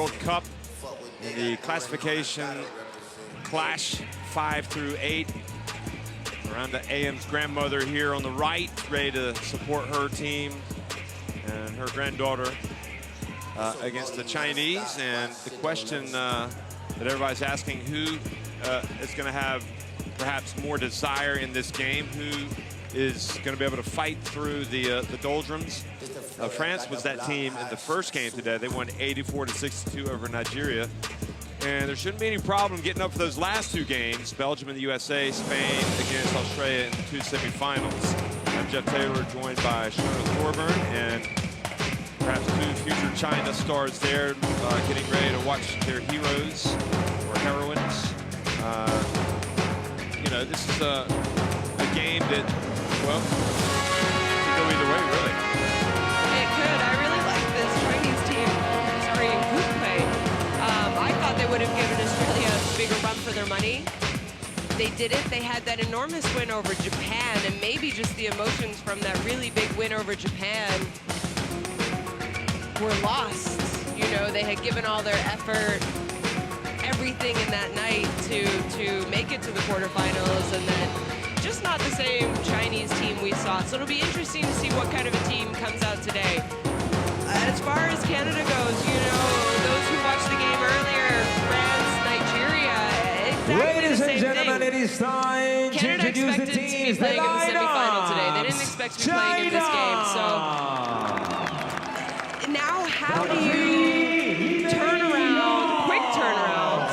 World Cup in the classification clash 5 through 8. Miranda Aham's grandmother here on the right, ready to support her team and her granddaughter against the Chinese. And the question that everybody's asking, who is going to have perhaps more desire in this game? Who is going to be able to fight through the doldrums? France was that team in the first game today. They won 84-62 over Nigeria. And there shouldn't be any problem getting up for those last two games, Belgium and the USA, Spain against Australia in the two semifinals. I'm Jeff Taylor, joined by Shona Thorburn, and perhaps two future China stars there, getting ready to watch their heroes or heroines. You know, this is a game that, well, could go either way, really. It could. I really like this Chinese team starting group play. I thought they would have given Australia a bigger run for their money. They didn't. They had that enormous win over Japan, and maybe just the emotions from that really big win over Japan were lost. You know, they had given all their effort, everything in that night to make it to the quarterfinals, and then just not the same Chinese team we saw. So it'll be interesting to see what kind of a team comes out today. As far as Canada goes, you know, those who watched the game earlier, France, Nigeria, exactly the same thing. It is time to Canada introduce the expected to be teams. playing in the semifinal today. They didn't expect to be playing in this game. So now how do you turn around, quick turnaround,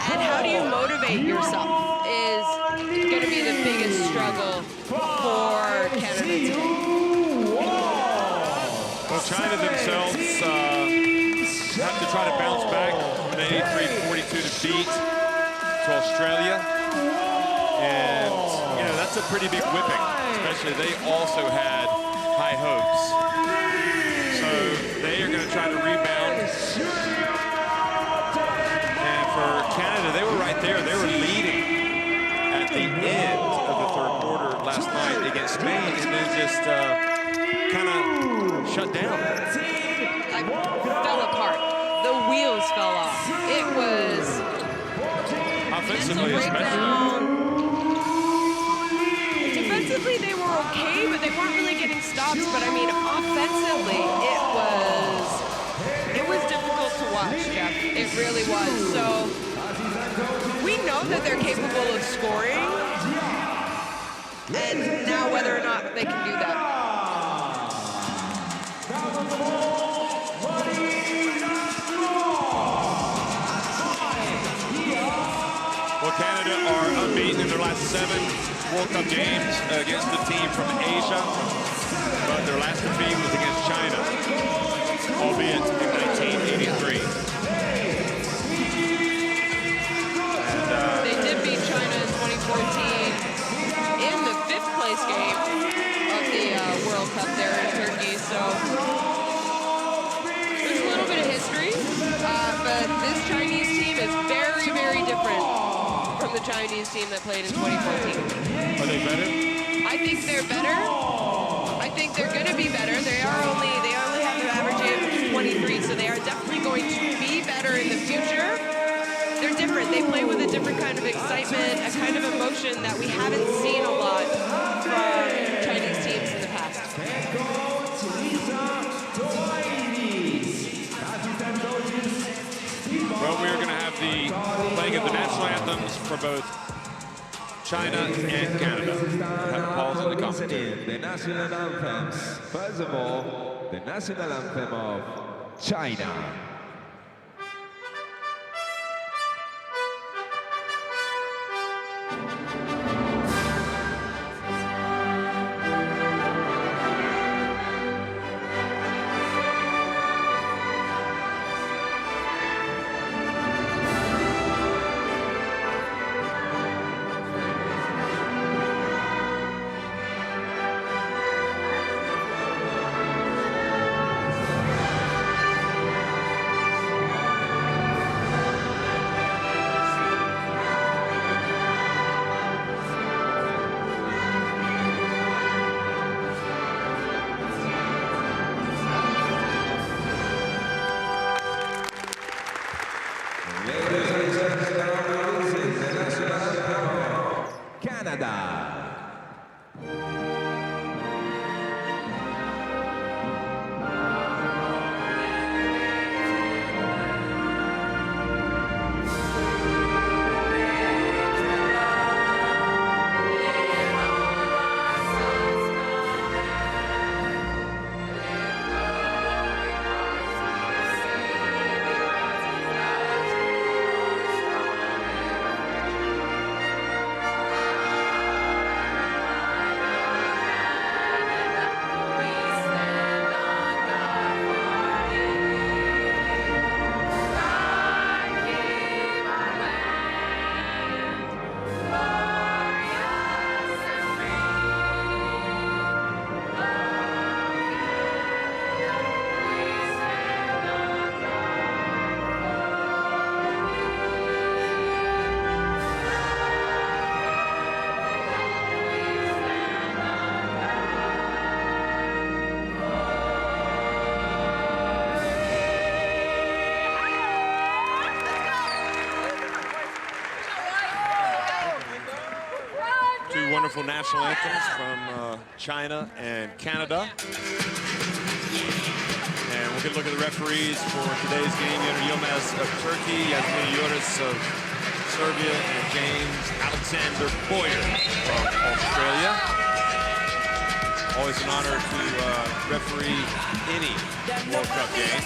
and how do you motivate yourself is going to be the biggest struggle for Canada today. Well, China themselves have to try to bounce back from an 83-42 defeat to Australia. And, you know, that's a pretty big whipping, especially they also had high hopes. So they are going to try to rebound. And for Canada, they were right there. They were leading at the end of the third quarter last night against Spain, and then just kind of shut down. Like, fell apart. The wheels fell off. It was offensively, especially. Defensively, they were okay, but they weren't really getting stops. But I mean, offensively, it was difficult to watch, Jeff. It really was. So we know that they're capable of scoring, and now whether or not they can do that. Well, Canada are unbeaten in their last 7 World Cup games against the team from Asia, but their last defeat was against China, albeit in 1983. And, they did beat China in 2014 in the 5th place game of the World Cup there in Turkey, so there's a little bit of history, but this Chinese team is very, very different from the Chinese team that played in 2014. Are they better? I think they're better. I think they're going to be better. They only have an average age of 23, so they are definitely going to be better in the future. They're different. They play with a different kind of excitement, a kind of emotion that we haven't seen a lot from Chinese teams in the past. Well, we are going to have the playing of the national anthems for both China and Canada. We'll have a pause in the competition. The national anthems. First of all, the national anthem of China. wonderful national anthems from China and Canada. And we'll get a look at the referees for today's game. Yener Yilmaz of Turkey, Yasmina Yoris of Serbia, and James Alexander Boyer from Australia. Always an honor to referee any World Cup game.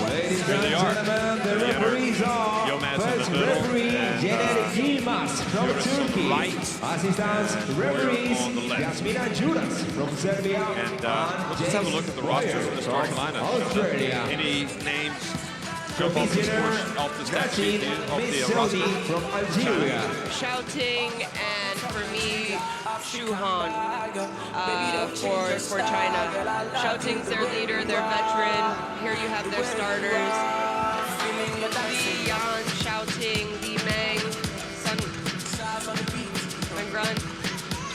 Ladies Here and they are. gentlemen, the referees are Yilmaz in first the middle, referee and, Yener Yilmaz from Yoris on the Turkey. right, Assistants referees on the left. Yasmina Yoris from Serbia. And let's just have a look at the roster for the starting lineup. Australia. Any names jump off the stat sheet, off the roster? From Algeria. Shouting, and for me, Shuhan for China. Shouting's their leader, their veteran. Here you have their starters. Li Yan, Shouting, Li Meng, Sun Grun.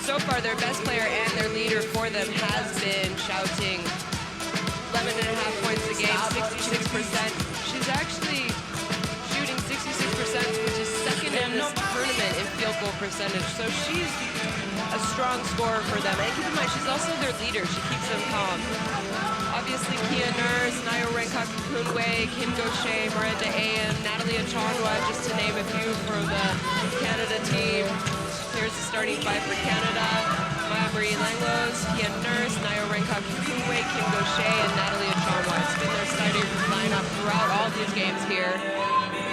So far, their best player and their leader for them has been Shouting. 11.5 points a game, 66%. She's actually shooting 66%, which is second in this tournament in field goal percentage. So she's a strong scorer for them. And keep in mind, she's also their leader. She keeps them calm. Obviously, Kia Nurse, Nayo Renkakunwe, Kim Gaucher, Miranda Ayan, Natalia Chanwa, just to name a few for the Canada team. Here's the starting five for Canada. Maya Marie Langlos, Kia Nurse, Nayo Renkakunwe, Kim Gaucher, and Natalia Chanwa. It's been their starting lineup throughout all these games here.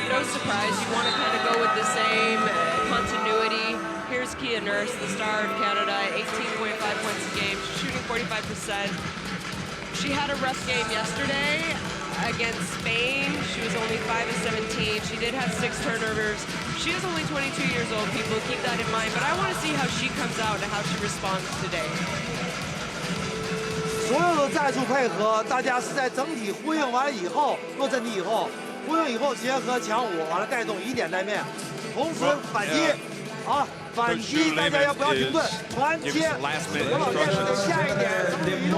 No surprise, you want to kind of go with the same continuity. Here's Kia Nurse, the star of Canada, 18.5 points a game, shooting 45%. She had a rough game yesterday against Spain. She was only 5 of 17. She did have 6 turnovers. She is only 22 years old, people, keep that in mind. But I want to see how she comes out and how she responds today. 所有的战术配合，大家是在整体呼应完以后，落阵地以后，呼应以后结合强五，完了带动以点带面，同时反击，啊，反击大家要不要停顿，传接，何老师的下一点整体移动。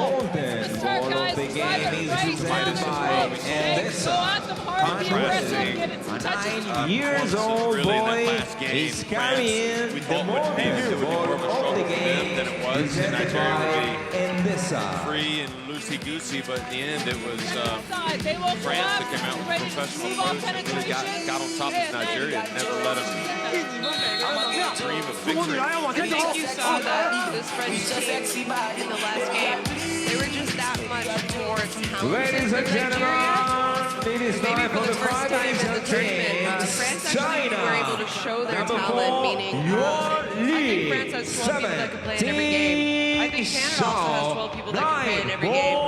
9 years old boy is carrying the modern ball of the game, presented in this Free and loosey-goosey, but in the end it was France that came out with professional approach and really got on top of Nigeria and never let them dream of victory. I think you saw that this French team in the last game, they were just that much more talented. Ladies and gentlemen, it is Maybe time for for the the first time in the tournament, France actually were able to show their talent, meaning I think France has 12 people that can play in every game. I think Canada also has 12 people that can play in every game.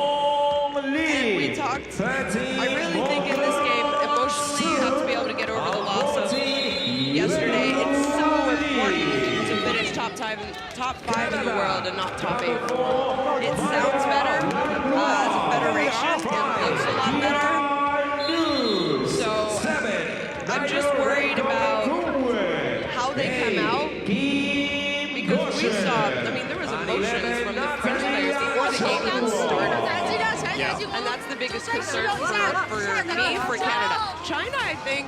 And we talked, I really think in this game, emotionally, you have to be able to get over the loss of yesterday. It's so important to finish top 5 in the world and not top 8. It sounds better, as a federation, it looks a lot better. So I'm just worried about how they come out, because we saw, I mean, there was emotions from the French players before the game even started. And that's the biggest concern for me, for Canada. China, I think,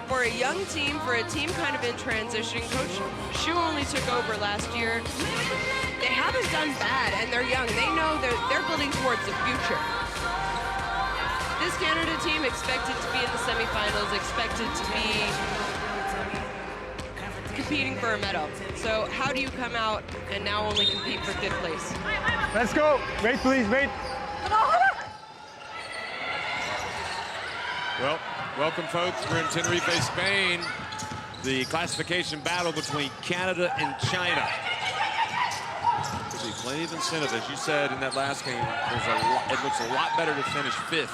for a young team, for a team kind of in transition, Coach Shu only took over last year. They haven't done bad, and they're young. They know they're building towards the future. This Canada team expected to be in the semifinals, expected to be competing for a medal. So how do you come out and now only compete for 5th place? Let's go. Wait, please, wait. Well, welcome folks, we're in Tenerife, Spain. The classification battle between Canada and China. There'll be plenty of incentive, as you said in that last game. It looks a lot better to finish 5th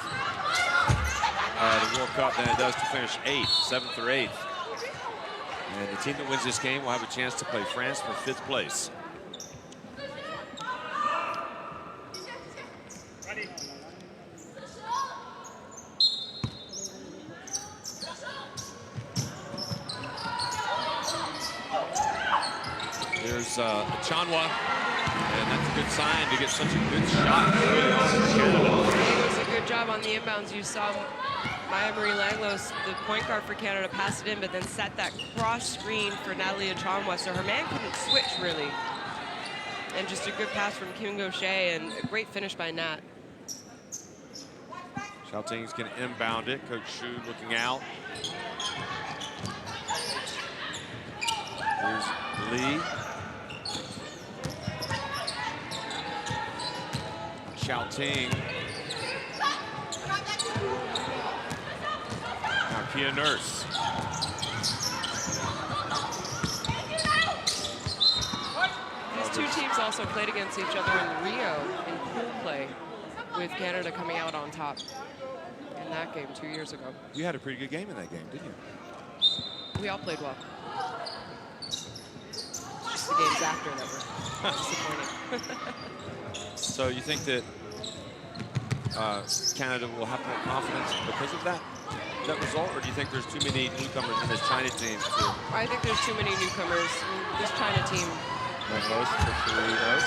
the World Cup than it does to finish 8th, 7th or 8th. And the team that wins this game will have a chance to play France for 5th place. There's Chanwa, and that's a good sign to get such a good shot early on for Canada. It was a good job on the inbounds. You saw Maya Marie Langlos, the point guard for Canada, passed it in, but then set that cross screen for Natalia Chonwa, so her man couldn't switch, really. And just a good pass from Kim Gaucher, and a great finish by Nat. Xiaoting's going to inbound it. Coach Shu looking out. Here's Lee. Xiaoting. Now Kia Nurse. These two teams also played against each other in Rio in pool play, with Canada coming out on top in that game 2 years ago. You had a pretty good game in that game, didn't you? We all played well. It's just the games after that were disappointing. So you think that Canada will have more confidence because of that result, or do you think there's too many newcomers in this China team? I think there's too many newcomers. This China team. Most for three, though.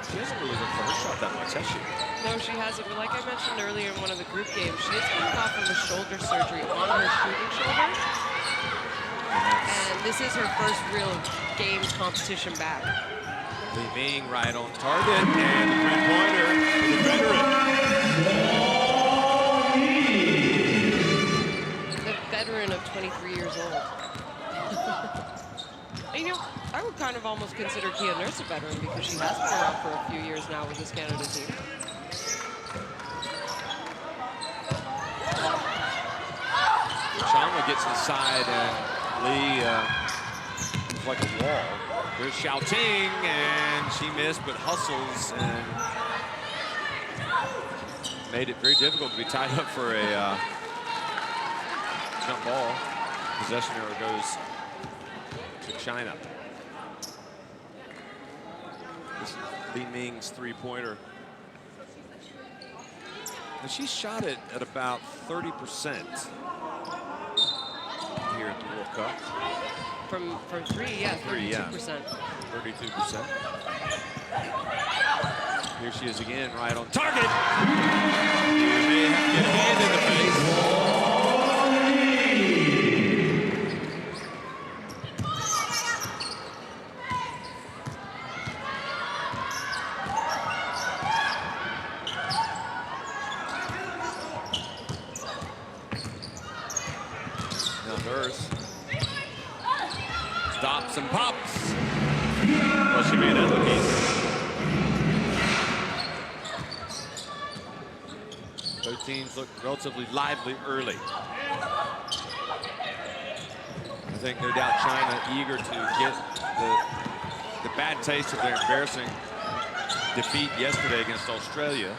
She hasn't really looked for her shot that much, has she? No, she hasn't. But like I mentioned earlier in one of the group games, she is coming off of a shoulder surgery on her shooting shoulder. And this is her first real game competition back. Li Ming right on target, and the three-pointer for the veteran. The veteran of 23 years old. And, you know, I would kind of almost consider Kia Nurse a veteran because she has been around for a few years now with this Canada team. Chonwa gets inside, and Lee is like a wall. There's Xiaoting, and she missed, but hustles and made it very difficult to be tied up for a jump ball. Possession error goes to China. This is Li Ming's three-pointer. And she shot it at about 30% here at the World Cup. From three, yeah, 32%. 32%. Here she is again, right on target. You may have to get a hand in the face. Now Nurse stops and pops. Well, she made that look easy. Both teams look relatively lively early. I think no doubt China eager to get the bad taste of their embarrassing defeat yesterday against Australia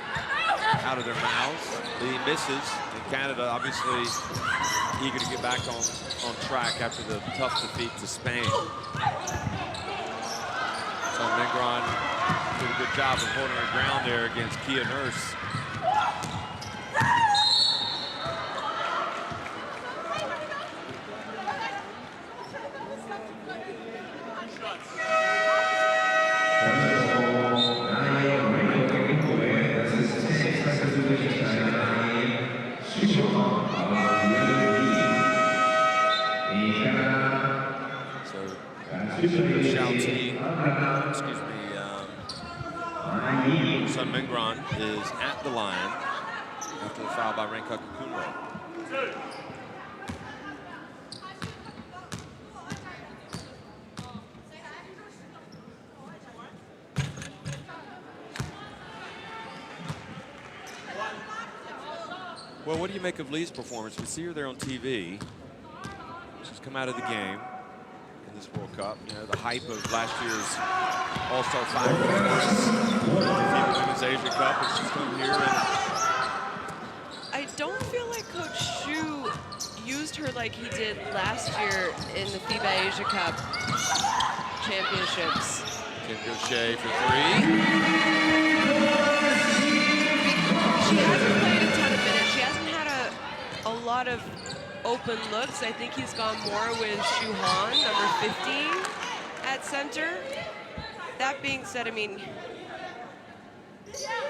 out of their mouths. Lee misses, and Canada obviously eager to get back on track after the tough defeat to Spain. So Mingron did a good job of holding her ground there against Kia Nurse. Sun Mingron is at the line after the foul by Renka Kukunro. Well, what do you make of Lee's performance? We see her there on TV. She's come out of the game in this World Cup. You know, the hype of last year's All-Star 5 performance, FIBA Women's Asia Cup, and she's come here. And I don't feel like Coach Shu used her like he did last year in the FIBA Asia Cup championships. Kim Gaucher for three. She hasn't played a ton of minutes. She hasn't had a lot of open looks. I think he's gone more with Shu Han, number 15, at center. That being said, I mean,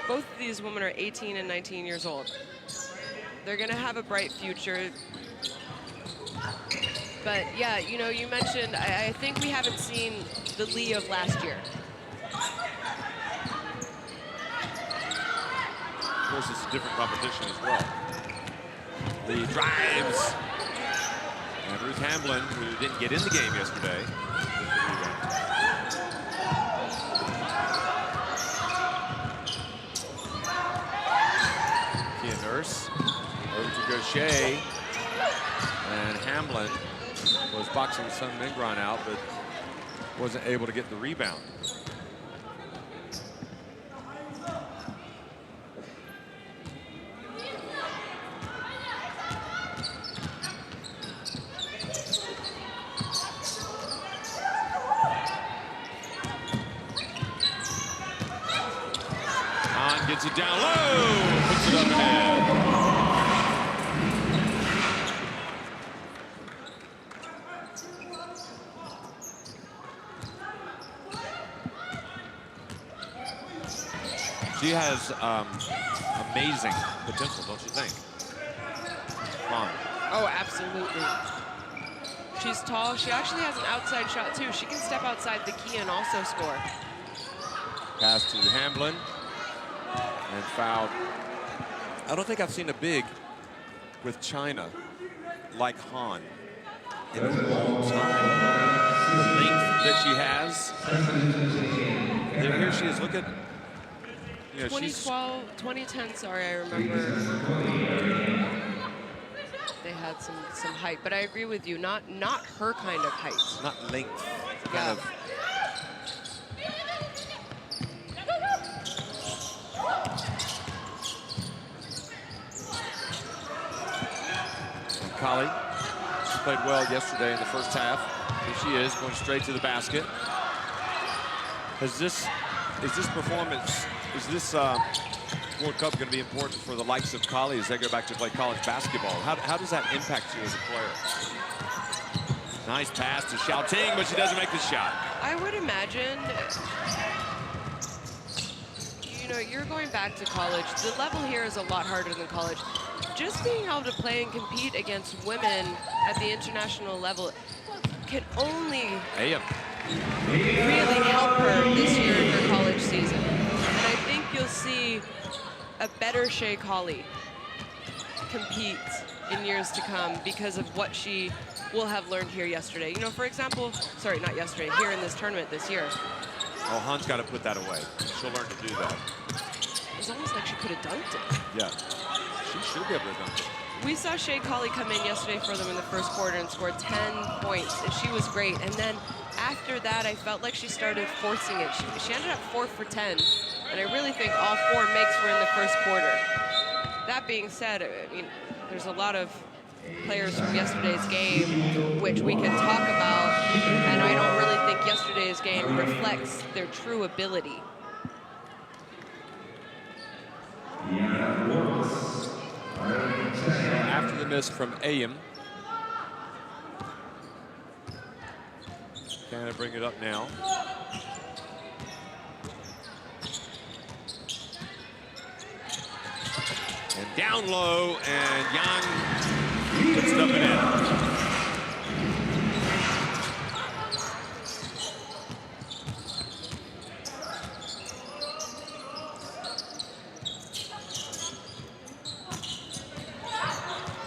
both of these women are 18 and 19 years old. They're going to have a bright future. But yeah, you know, you mentioned, I think we haven't seen the Lee of last year. Of course, it's a different competition as well. Lee drives. And Ruth Hamblin, who didn't get in the game yesterday. Kia Nurse over to Gaucher. And Hamblin was boxing Sun Mingron out, but wasn't able to get the rebound. Han gets it down low, puts it up and in. She has amazing potential, don't you think? Han. Oh, absolutely. She's tall. She actually has an outside shot, too. She can step outside the key and also score. Pass to Hamblin. And fouled. I don't think I've seen a big with China like Han in a long time. The length that she has. Here she is. Look at. You know, 2012, 2010, sorry, I remember they had some height, but I agree with you, not her kind of height. Not length, Yeah. kind of. And Kali, she played well yesterday in the first half. Here she is, going straight to the basket. Is this performance, is this World Cup going to be important for the likes of Kali as they go back to play college basketball? How does that impact you as a player? Nice pass to Xiaoting, but she doesn't make the shot. I would imagine, you know, you're going back to college. The level here is a lot harder than college. Just being able to play and compete against women at the international level can only really help her this year in her college season. And I think you'll see a better Shea Colley compete in years to come because of what she will have learned here yesterday. You know, for example, sorry, not yesterday, here in this tournament this year. Oh, Han's got to put that away. She'll learn to do that. It's almost like she could have dunked it. Yeah, she should be able to dunk it. We saw Shea Colley come in yesterday for them in the first quarter and scored 10 points, and she was great. And then after that, I felt like she started forcing it. She ended up 4 for 10, and I really think all 4 makes were in the first quarter. That being said, I mean, there's a lot of players from yesterday's game which we can talk about, and I don't really think yesterday's game reflects their true ability. After the miss from Ayam, can I bring it up now? And down low, and Yang puts it up and in.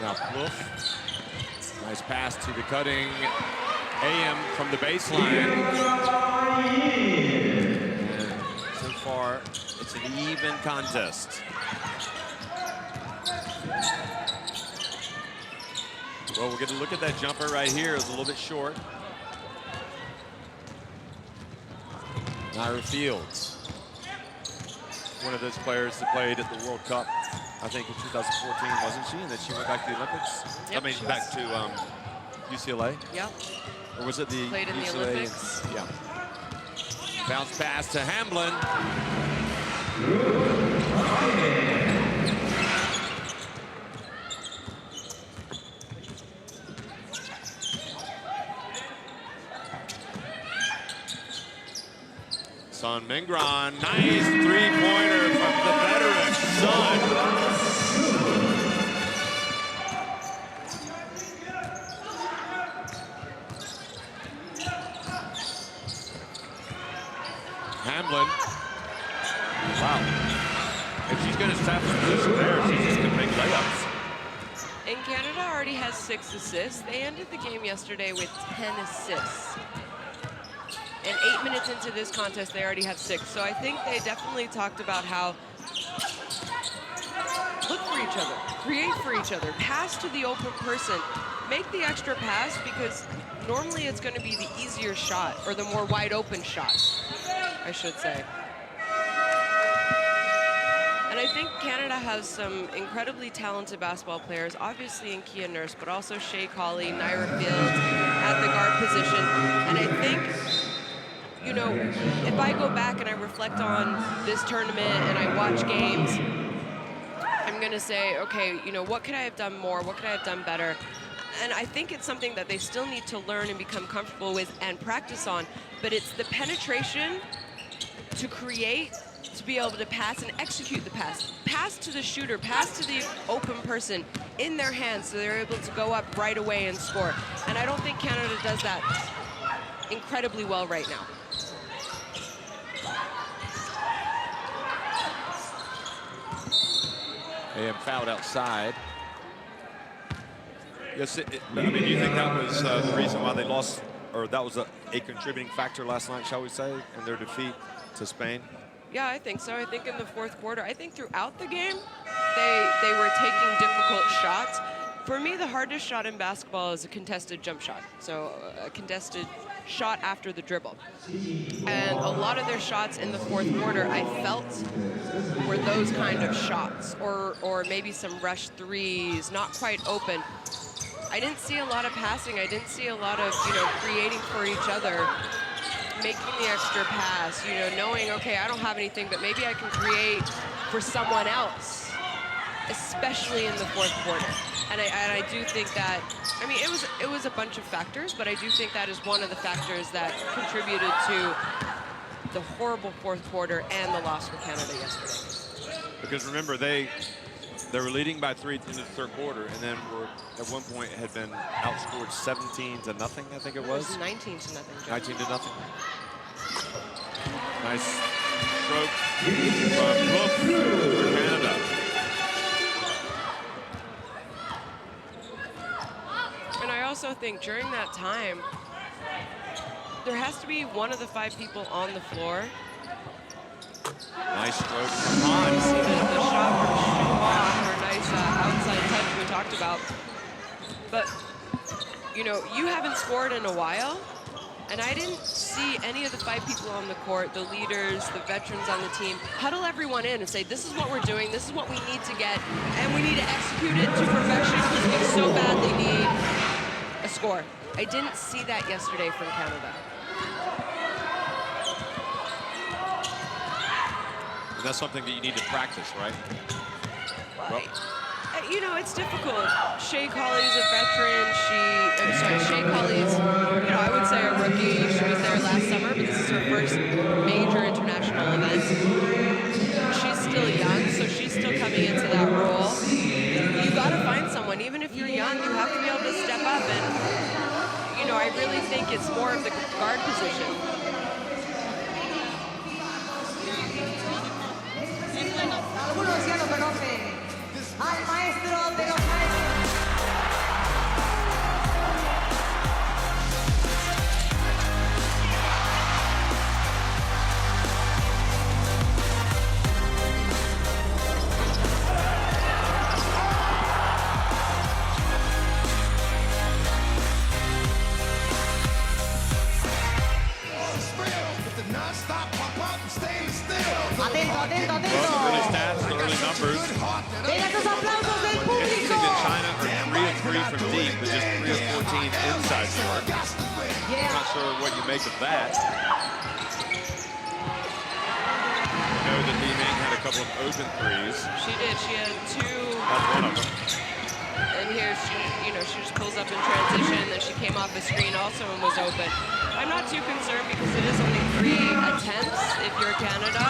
Now Plouffe, nice pass to the cutting AM from the baseline. And so far, it's an even contest. Well, we'll get a look at that jumper right here. It's a little bit short. Naira Fields, one of those players that played at the World Cup, I think in 2014, wasn't she? And then she went back to the Olympics. Yep, I mean, back to UCLA. Yep. Or was it the Played in UCLA? the Olympics. Yeah. Bounce pass to Hamblin. Sun Mingron, nice three-pointer from the veteran Sun. Scrambling. Wow. If she's going to establish position there, she's just going to make layups. And Canada already has 6 assists. They ended the game yesterday with 10 assists. And 8 minutes into this contest, they already have 6. So I think they definitely talked about how look for each other, create for each other, pass to the open person, make the extra pass, because normally it's going to be the easier shot or the more wide open shot, I should say. And I think Canada has some incredibly talented basketball players, obviously in Kia Nurse, but also Shea Colley, Naira Fields at the guard position. And I think, you know, if I go back and I reflect on this tournament and I watch games, I'm going to say, okay, you know, what could I have done more? What could I have done better? And I think it's something that they still need to learn and become comfortable with and practice on. But it's the penetration to create, to be able to pass and execute the pass. Pass to the shooter, pass to the open person in their hands so they're able to go up right away and score. And I don't think Canada does that incredibly well right now. AM fouled outside. Yes, I mean, do you think that was the reason why they lost, or that was a contributing factor last night, shall we say, in their defeat to Spain? Yeah, I think so. I think in the fourth quarter, I think throughout the game, they were taking difficult shots. For me, the hardest shot in basketball is a contested jump shot. So a contested shot after the dribble. And a lot of their shots in the fourth quarter, I felt, were those kind of shots, or maybe some rush threes, not quite open. I didn't see a lot of passing. I didn't see a lot of, you know, creating for each other, making the extra pass, you know, knowing, okay, I don't have anything, but maybe I can create for someone else, especially in the fourth quarter. And I do think that, I mean, it was a bunch of factors, but I do think that is one of the factors that contributed to the horrible fourth quarter and the loss for Canada yesterday. Because remember, they were leading by 3 into the third quarter, and then were at one point had been outscored 17-0, I think it was. 19-0. 19-0. Nice stroke from Bluff for Canada. And I also think during that time, there has to be one of the 5 people on the floor. Nice stroke from Han. See the shot from Shuan, her nice outside touch we talked about. But, you know, you haven't scored in a while, and I didn't see any of the 5 people on the court, the leaders, the veterans on the team, huddle everyone in and say, this is what we're doing, this is what we need to get, and we need to execute it to perfection because we so badly need a score. I didn't see that yesterday from Canada. And that's something that you need to practice, right? Well, you know, it's difficult. Shea Colley's a veteran. Shea Colley's, you know, I would say a rookie. She was there last summer, but this is her first major international event. She's still young, so she's still coming into that role. You got to find someone. Even if you're young, you have to be able to step up. And, you know, I really think it's more of the guard position. Algunos ya lo conocen al maestro de los maestros. Atento, atento, atento. Well, the early stats, the early numbers. Ven estos aplausos del público. Interesting that China are 3 of 3 from deep, but just 3 of 14 inside the arc. I'm not sure what you make of that. I know that Li Ming had a couple of open threes. She did. She had 2. That's one of them. And here she, you know, she just pulls up in transition, then she came off the screen also and was open. I'm not too concerned because it is only 3 attempts if you're Canada.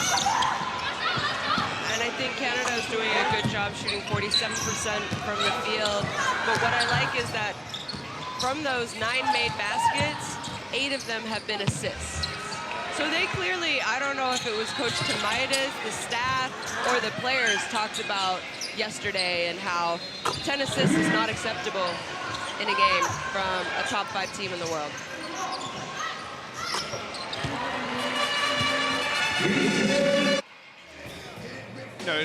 And I think Canada is doing a good job shooting 47% from the field. But what I like is that from those 9 made baskets, 8 of them have been assists. So they clearly, I don't know if it was Coach Tomaitis, the staff, or the players talked about yesterday and how 10 assists is not acceptable in a game from a top 5 team in the world.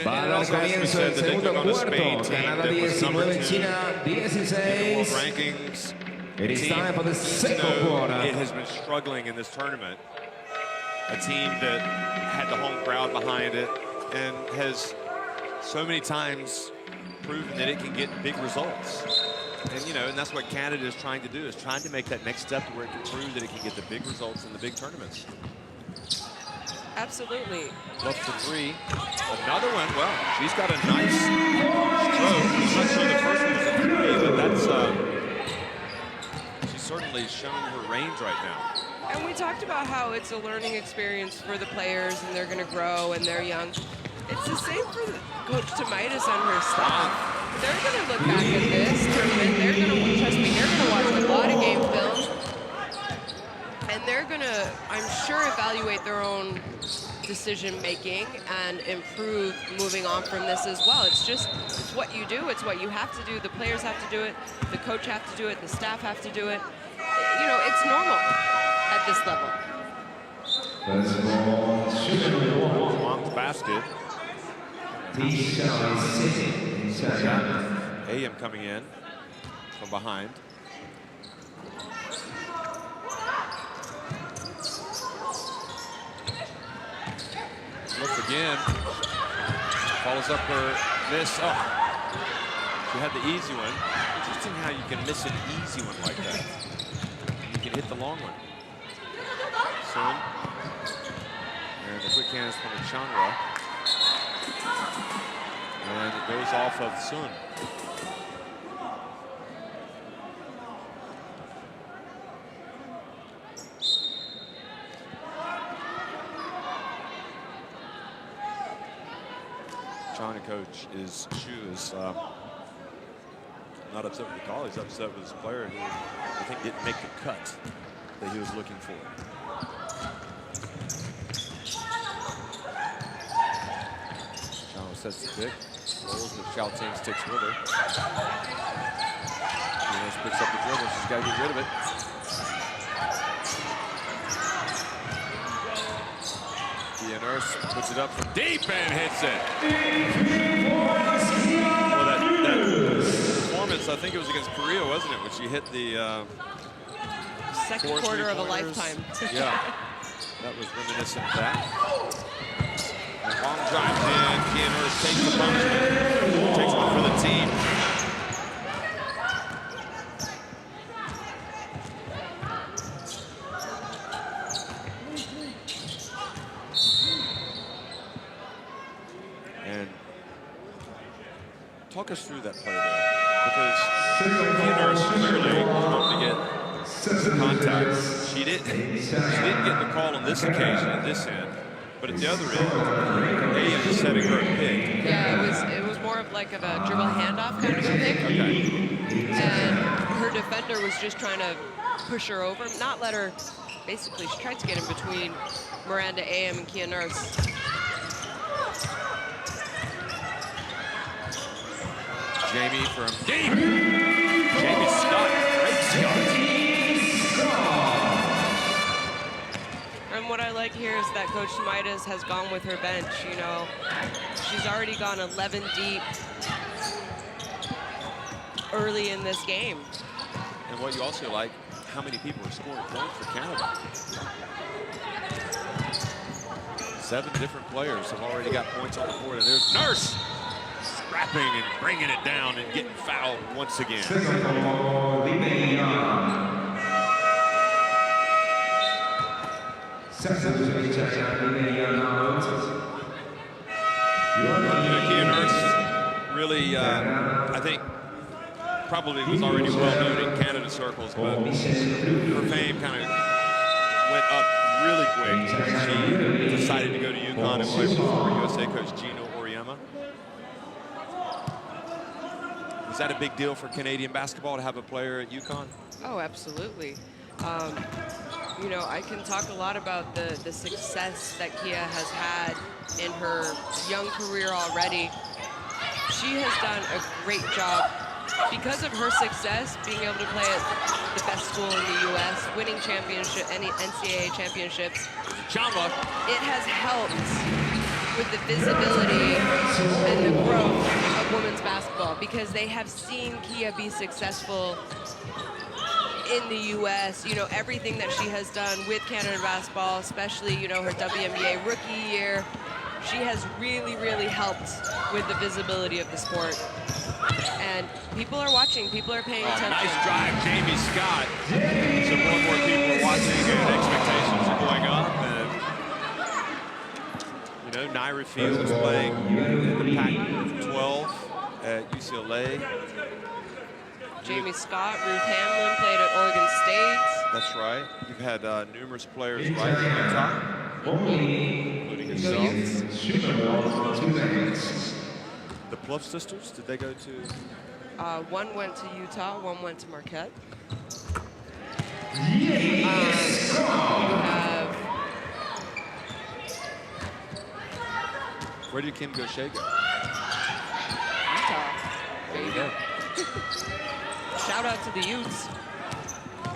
Para el comienzo del segundo cuarto, Canadá 19, China 16. Rankings. It is time for the second quarter. It has been struggling in this tournament. A team that had the home crowd behind it and has so many times proven that it can get big results. And, you know, and that's what Canada is trying to do, is trying to make that next step to where it can prove that it can get the big results in the big tournaments. Absolutely. Look for 3. Another one. Well, she's got a nice stroke. I'm not sure the first one was a 3, but that's she's certainly shown her range right now. And we talked about how it's a learning experience for the players, and they're going to grow, and they're young. It's the same for Coach Tomaitis and her staff. They're going to look back at this tournament. They're going to, trust me, they're going to watch a lot of game film. And they're going to, I'm sure, evaluate their own decision-making and improve moving on from this as well. It's just, it's what you do. It's what you have to do. The players have to do it. The coach have to do it. The staff have to do it. You know, it's normal at this level. Blocked basket. AM coming in from behind. Looks again. Follows up her miss. Oh, she had the easy one. Interesting how you can miss an easy one like that. You can hit the long one. Sun. And the quick hands from the Chandra. And it goes off of Sun. China coach Shu is not upset with the call. He's upset with his player who I think didn't make the cut that he was looking for. China sets the pick, rolls, but Xiao Ting sticks with her. Diaz picks up the dribble. She's got to get rid of it. Nurse puts it up from deep and hits it. Well, that performance, I think it was against Korea, wasn't it, when she hit the second quarter of a lifetime. Yeah, that was reminiscent of that. And Wong drives in. Kia Nurse takes the punishment, takes one for the team. Talk us through that play there, because Kia Nurse clearly wanted to get some contact. She didn't get the call on this occasion at this end, but at the other end, AM is setting her a pick. Yeah, it was more of like a dribble handoff kind of a pick. Okay. And her defender was just trying to push her over, not let her. Basically, she tried to get in between Miranda AM and Kia Nurse. Jamie from deep. Jamie Scott, great start. And what I like here is that Coach Tomaitis has gone with her bench. You know, she's already gone 11 deep early in this game. And what you also like, how many people are scoring points for Canada. 7 different players have already got points on the board, and there's Nurse. Scrapping and bringing it down and getting fouled once again. You know, Kia Nurse really, I think, probably was already well known in Canada circles, but her fame kind of went up really quick. She decided to go to UConn and play for former USA coach Gino Auriemma. Is that a big deal for Canadian basketball to have a player at UConn? Oh, absolutely. You know, I can talk a lot about the success that Kia has had in her young career already. She has done a great job because of her success, being able to play at the best school in the U.S., winning championship, any NCAA championships. Chamba. It has helped with the visibility and the growth of women's basketball because they have seen Kia be successful in the U.S., you know, everything that she has done with Canada basketball, especially, you know, her WNBA rookie year, she has really, really helped with the visibility of the sport. And people are watching, people are paying attention. Nice drive, Jamie Scott. So more and more people are watching and expectations are going up. And, you know, Naira Fields is playing in the Pac-12 at UCLA. Jamie Scott, Ruth Hamlin played at Oregon State. That's right. You've had numerous players right in Utah, including yourself. The Pluff sisters, did they go to? One went to Utah, one went to Marquette. Where did Kim Gaucher go? Utah. There you go. Shout out to the Utes.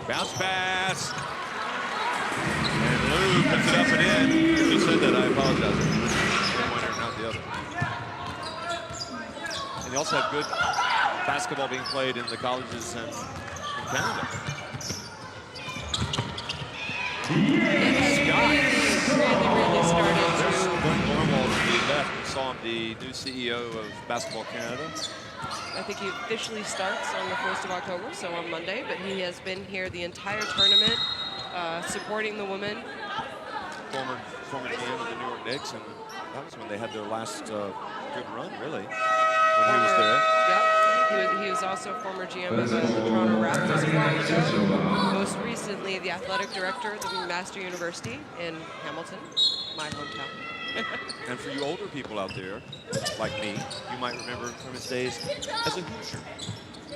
Bounce pass. And Lou puts it up and in. If you said that, I apologize. One winner, not the other. And you also have good basketball being played in the colleges and in Canada. Scott. Really started to. Normal to the left. We saw him, the new CEO of Basketball Canada. I think he officially starts on the 1st of October, so on Monday, but he has been here the entire tournament, supporting the women. Former GM of the New York Knicks, and that was when they had their last good run, really, when he was there. Yep, he was also former GM of the Toronto Raptors a while ago. Most recently, the athletic director of the Master University in Hamilton, my hometown. And for you older people out there, like me, you might remember from his days as a Hoosier.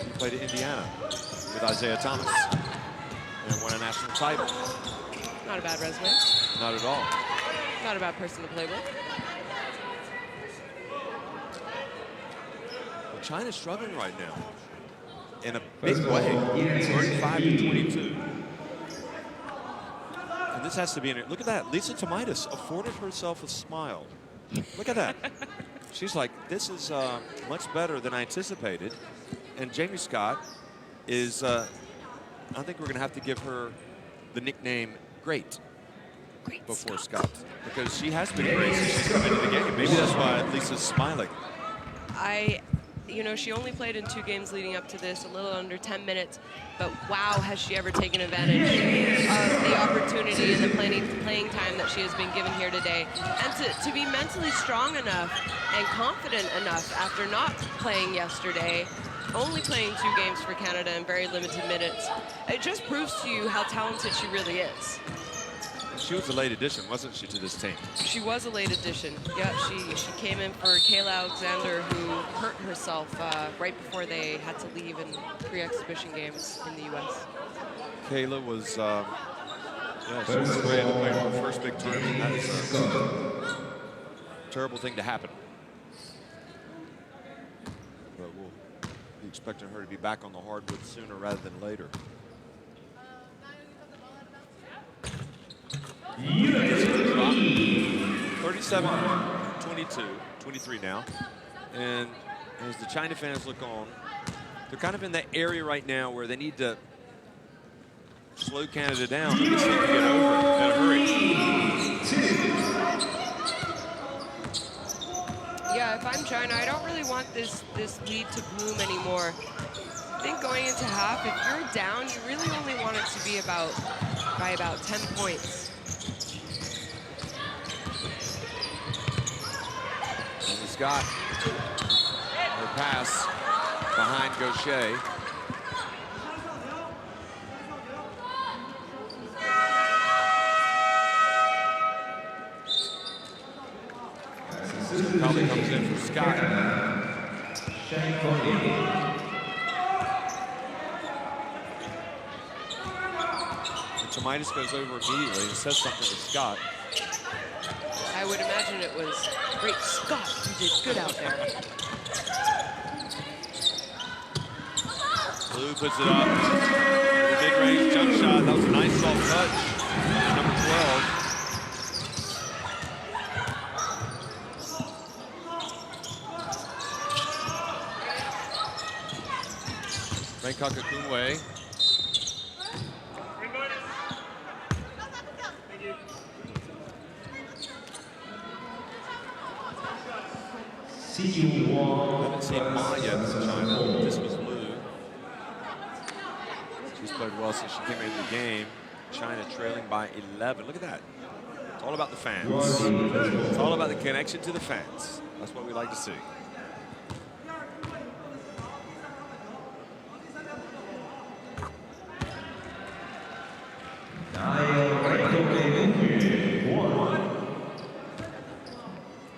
He played at Indiana with Isaiah Thomas and won a national title. Not a bad resume. Not at all. Not a bad person to play with. Well, China's struggling right now in a big way. 35-22. And this has to be in it. Look at that. Lisa Tomaitis afforded herself a smile. Look at that. She's like, this is much better than I anticipated. And Jamie Scott is, I think we're going to have to give her the nickname Great before Scott, because she has been great since she's come into the game. Maybe that's why Lisa's smiling. You know, she only played in 2 games leading up to this, a little under 10 minutes, but wow, has she ever taken advantage of the opportunity and the playing time that she has been given here today. And to be mentally strong enough and confident enough after not playing yesterday, only playing 2 games for Canada in very limited minutes, it just proves to you how talented she really is. She was a late addition, wasn't she, to this team? She was a late addition. Yeah, she came in for Kayla Alexander, who hurt herself right before they had to leave in pre-exhibition games in the U.S. Kayla was, she was ready to play her first big tournament. That is a terrible thing to happen. But we'll be expecting her to be back on the hardwood sooner rather than later. 37-22, 23 now. And as the China fans look on, they're kind of in that area right now where they need to slow Canada down. I guess they can get over it in a hurry. Yeah, if I'm China, I don't really want this lead to bloom anymore. I think going into half, if you're down, you really only want it to be by about 10 points. Scott, her pass behind Gaucher. Probably comes in for Scott. Tomaitis goes over immediately and says something to Scott. I would imagine it was great Scott who did good out there. Blue puts it up. The mid-range jump shot. That was a nice soft touch. Number 12. Bangkok Akunwe. Haven't seen Ma yet from China. This was Lu. She's played well since she came into the game. China trailing by 11. Look at that. It's all about the fans. It's all about the connection to the fans. That's what we like to see.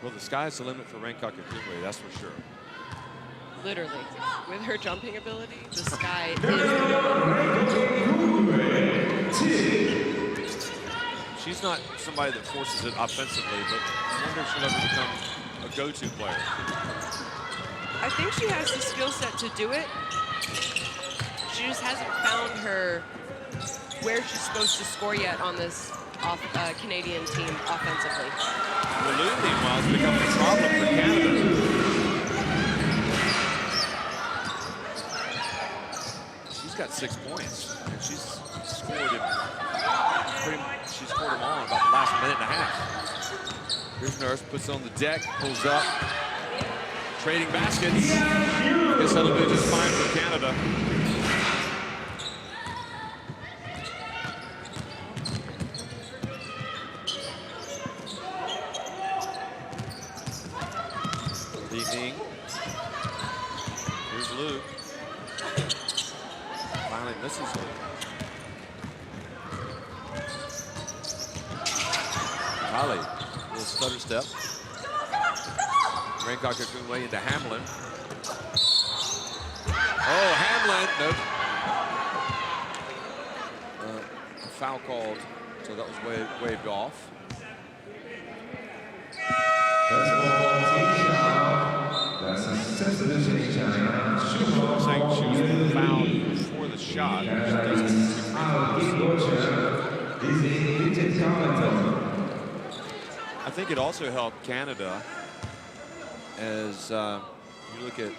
Well, the sky's the limit for Bangkok Akunwe, that's for sure. Literally. With her jumping ability, the sky is the limit. She's not somebody that forces it offensively, but I wonder if she'll ever become a go-to player. I think she has the skill set to do it. She just hasn't found where she's supposed to score yet on this Canadian team offensively. Well, Lu, meanwhile, is becoming a problem for Canada. She's got 6 points, and she's scored them all in about the last minute and a half. Here's Nurse, puts it on the deck, pulls up, trading baskets. I guess that'll be just fine for Canada. Here's Lu. Finally misses it. Kali, little stutter step. Bangkok Akunwe into Hamlin. Oh, Hamlin, nope. A foul called, so that was waved off. Saying she was fouled before the shot. I think it also helped Canada as you look at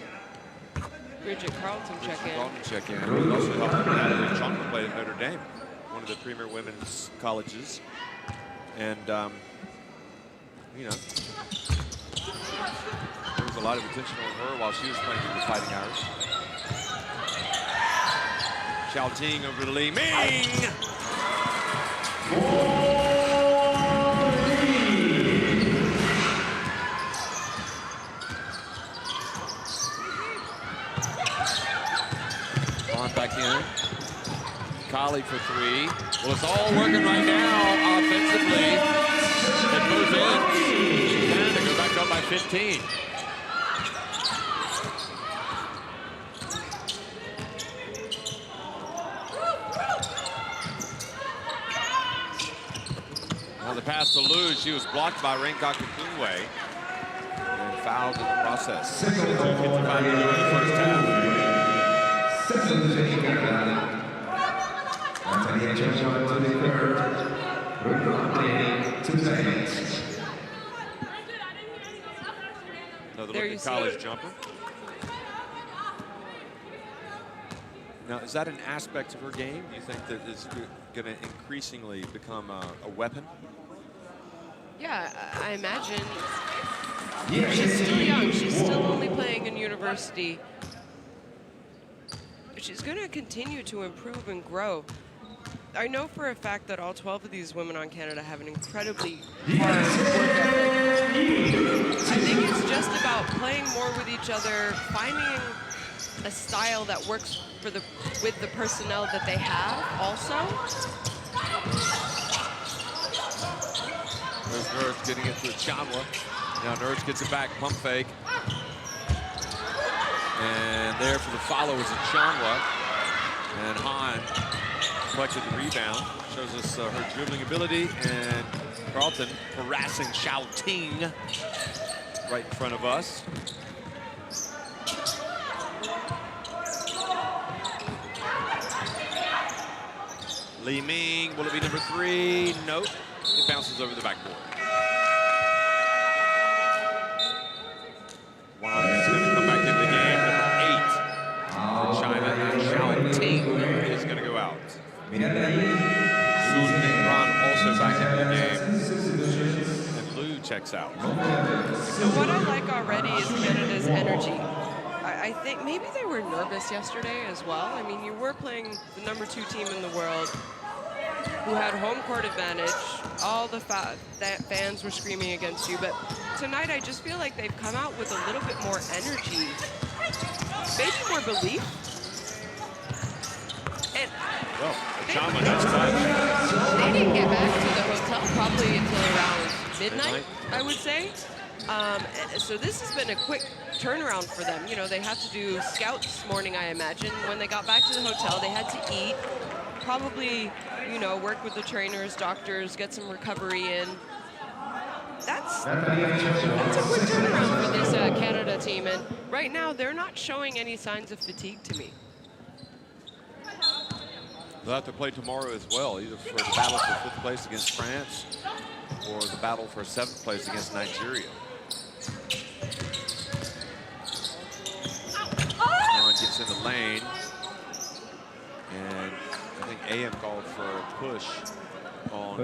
Bridget Carlton check in. It also helped Natalie Chung play at Notre Dame, one of the premier women's colleges. And, you know, there was a lot of attention on her while she was playing in the Fighting Irish. Xiao Ting over to Li Ming. On back in. Kali for 3. Well, it's all working right now offensively. It moves in. Canada goes back up by 15. Now the pass to Lu, she was blocked by Bangkok Akunwe and fouled in the process. 2:55 to go in the first half. Another look at college jumper. Now, is that an aspect of her game you think that is going to increasingly become a weapon? Yeah, I imagine. She's still young. She's still only playing in university. She's going to continue to improve and grow. I know for a fact that all 12 of these women on Canada have an incredibly hard work ethic. I think it's just about playing more with each other, finding a style that works for with the personnel that they have also. There's Nurse getting it to Chanwa. Now Nurse gets it back, pump fake. And there for the follow is Chanwa. And Han collected the rebound. Shows us her dribbling ability. And Carlton harassing Xiao Ting right in front of us. Li Ming, will it be number 3? Nope. It bounces over the backboard. Wang is going to come back into the game. Number 8 for China. Xiao Ting is going to go out. Sun Mingran also back into the game. And Liu checks out. So what I like already is Canada's energy. I think maybe they were nervous yesterday as well. I mean, you were playing the number 2 team in the world who had home court advantage. All the fans were screaming against you. But tonight, I just feel like they've come out with a little bit more energy, maybe more belief. And they didn't get back to the hotel probably until around midnight, I would say. So this has been a quick turnaround for them. You know, they had to do scouts this morning, I imagine. When they got back to the hotel, they had to eat, probably, you know, work with the trainers, doctors, get some recovery in. That's a quick turnaround for this Canada team. And right now, they're not showing any signs of fatigue to me. They'll have to play tomorrow as well, either for the battle for 5th place against France or the battle for 7th place against Nigeria. John gets in the lane, and I think AM called for a push on. I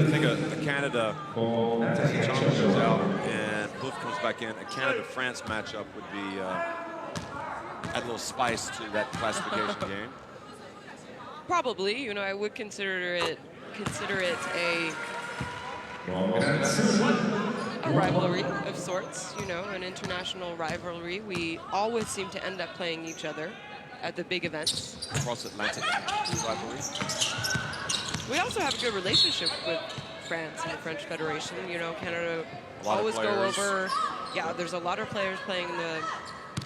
think a Canada Chong goes out and Bluff comes back in. A Canada-France matchup would be add a little spice to that classification game. Probably, you know, I would consider it a rivalry of sorts, you know, an international rivalry. We always seem to end up playing each other at the big events. Cross-Atlantic rivalry. We also have a good relationship with France and the French Federation. You know, Canada always go over. Yeah, there's a lot of players playing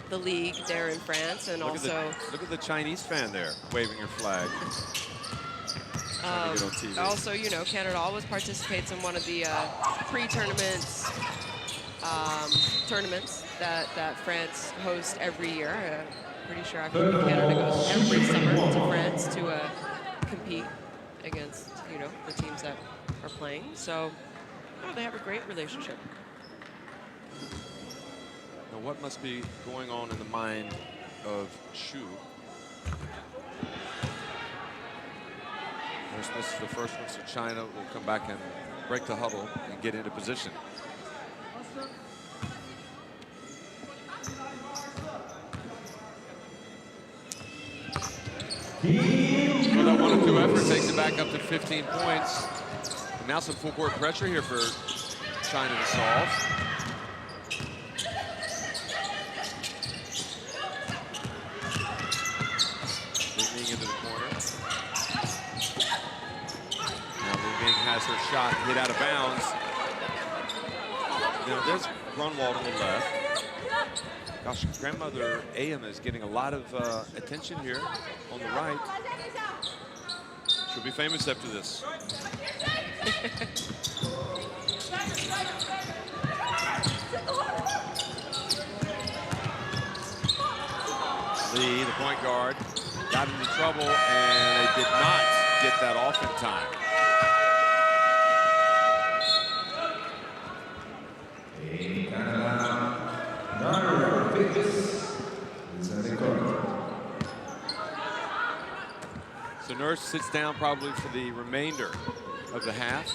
the league there in France, and look at the Chinese fan there waving your flag. Also, you know, Canada always participates in one of the pre-tournaments tournaments that France hosts every year. Pretty sure Canada goes every summer to France to compete against, you know, the teams that are playing. So, oh, they have a great relationship. Now, what must be going on in the mind of Xu? This is the first one, so China will come back and break the huddle and get into position. So that 1-2 effort takes it back up to 15 points. And now some full court pressure here for China to solve. Li Ming into the corner. Now Li Ming has her shot hit out of bounds. Now there's Grunwald on the left. Gosh, grandmother AM is getting a lot of attention here on the right. She'll be famous after this. Lee, the point guard, got into trouble, and they did not get that off in time. So Nurse sits down probably for the remainder of the half.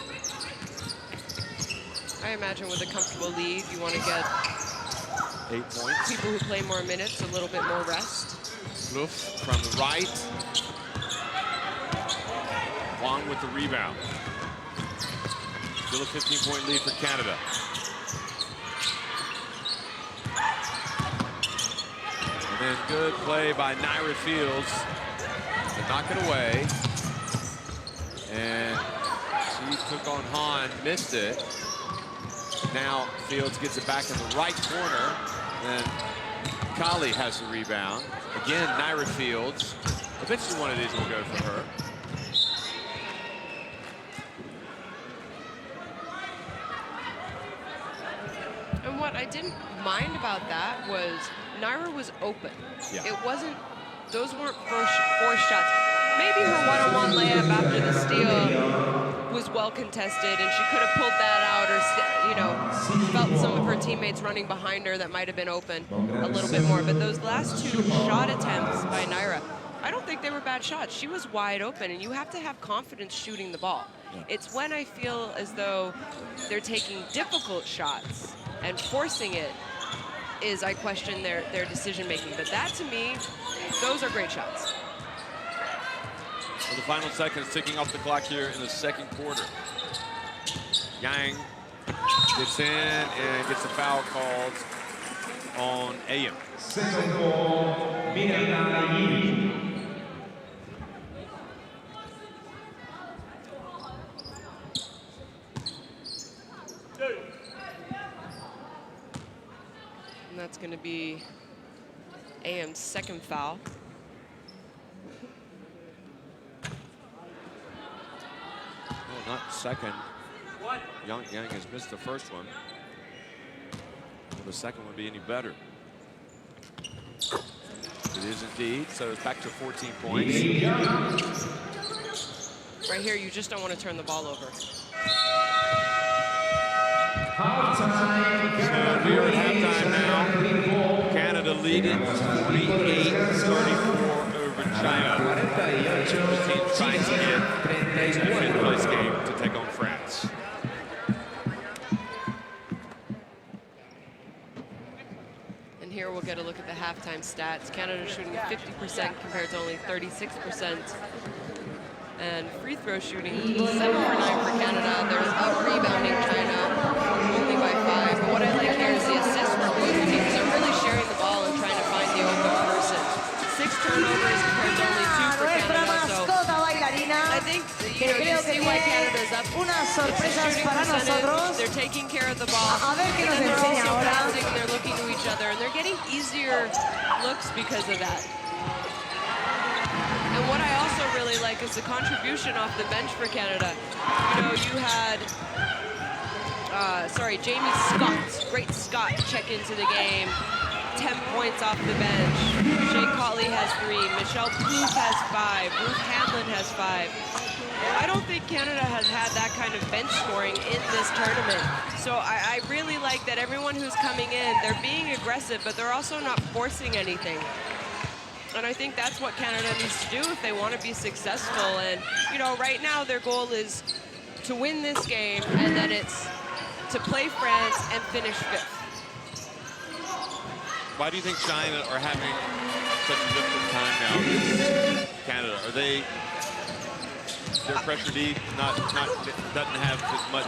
I imagine with a comfortable lead, you want to get 8 points. People who play more minutes, a little bit more rest. Bluff from the right. Wang with the rebound. Still a 15-point lead for Canada. And then good play by Naira Fields to knock it away. And she took on Han, missed it. Now Fields gets it back in the right corner. Then Kali has the rebound. Again, Naira Fields. Eventually one of these will go for her. And what I didn't mind about that was Naira was open. Yeah. It wasn't, those weren't forced shots. Maybe her one-on-one layup after the steal was well contested and she could have pulled that out or, you know, felt some of her teammates running behind her that might have been open a little bit more. But those last two shot attempts by Naira, I don't think they were bad shots. She was wide open, and you have to have confidence shooting the ball. Yeah. It's when I feel as though they're taking difficult shots and forcing it is I question their decision making. But that, to me, those are great shots. So the final seconds ticking off the clock here in the second quarter. Yang gets in and gets a foul called on AM. And that's going to be AM's second foul. Oh, not second. Yang has missed the first one. Will the second one be any better? It is indeed. So it's back to 14 points. Right here, you just don't want to turn the ball over. So we are at halftime now. Canada leading 48-34 over China. The team trying to get to the fifth place game to take on France. And here we'll get a look at the halftime stats. Canada shooting 50% compared to only 36%. And free throw shooting 7 for 9 for Canada. They're out-rebounding China only by 5. But what I like here is the assists for both teams. They're really sharing the ball and trying to find the open person. 6 turnovers compared to only 2 for Canada. So I think, you know, you see why Canada's up. It's the shooting percentage. They're taking care of the ball. And then they're also passing, they're looking to each other, and they're getting easier looks because of that. And what I also really like is the contribution off the bench for Canada. You know, you had, Jamie Scott, great Scott, check into the game. 10 points off the bench. Shea Colley has 3. Michelle Plouffe has 5. Ruth Hanlon has 5. I don't think Canada has had that kind of bench scoring in this tournament. So I really like that everyone who's coming in, they're being aggressive, but they're also not forcing anything. And I think that's what Canada needs to do if they want to be successful. And, you know, right now their goal is to win this game, and then it's to play France and finish 5th. Why do you think China are having such a difficult time now against Canada? Are they, their pressure deep, doesn't have as much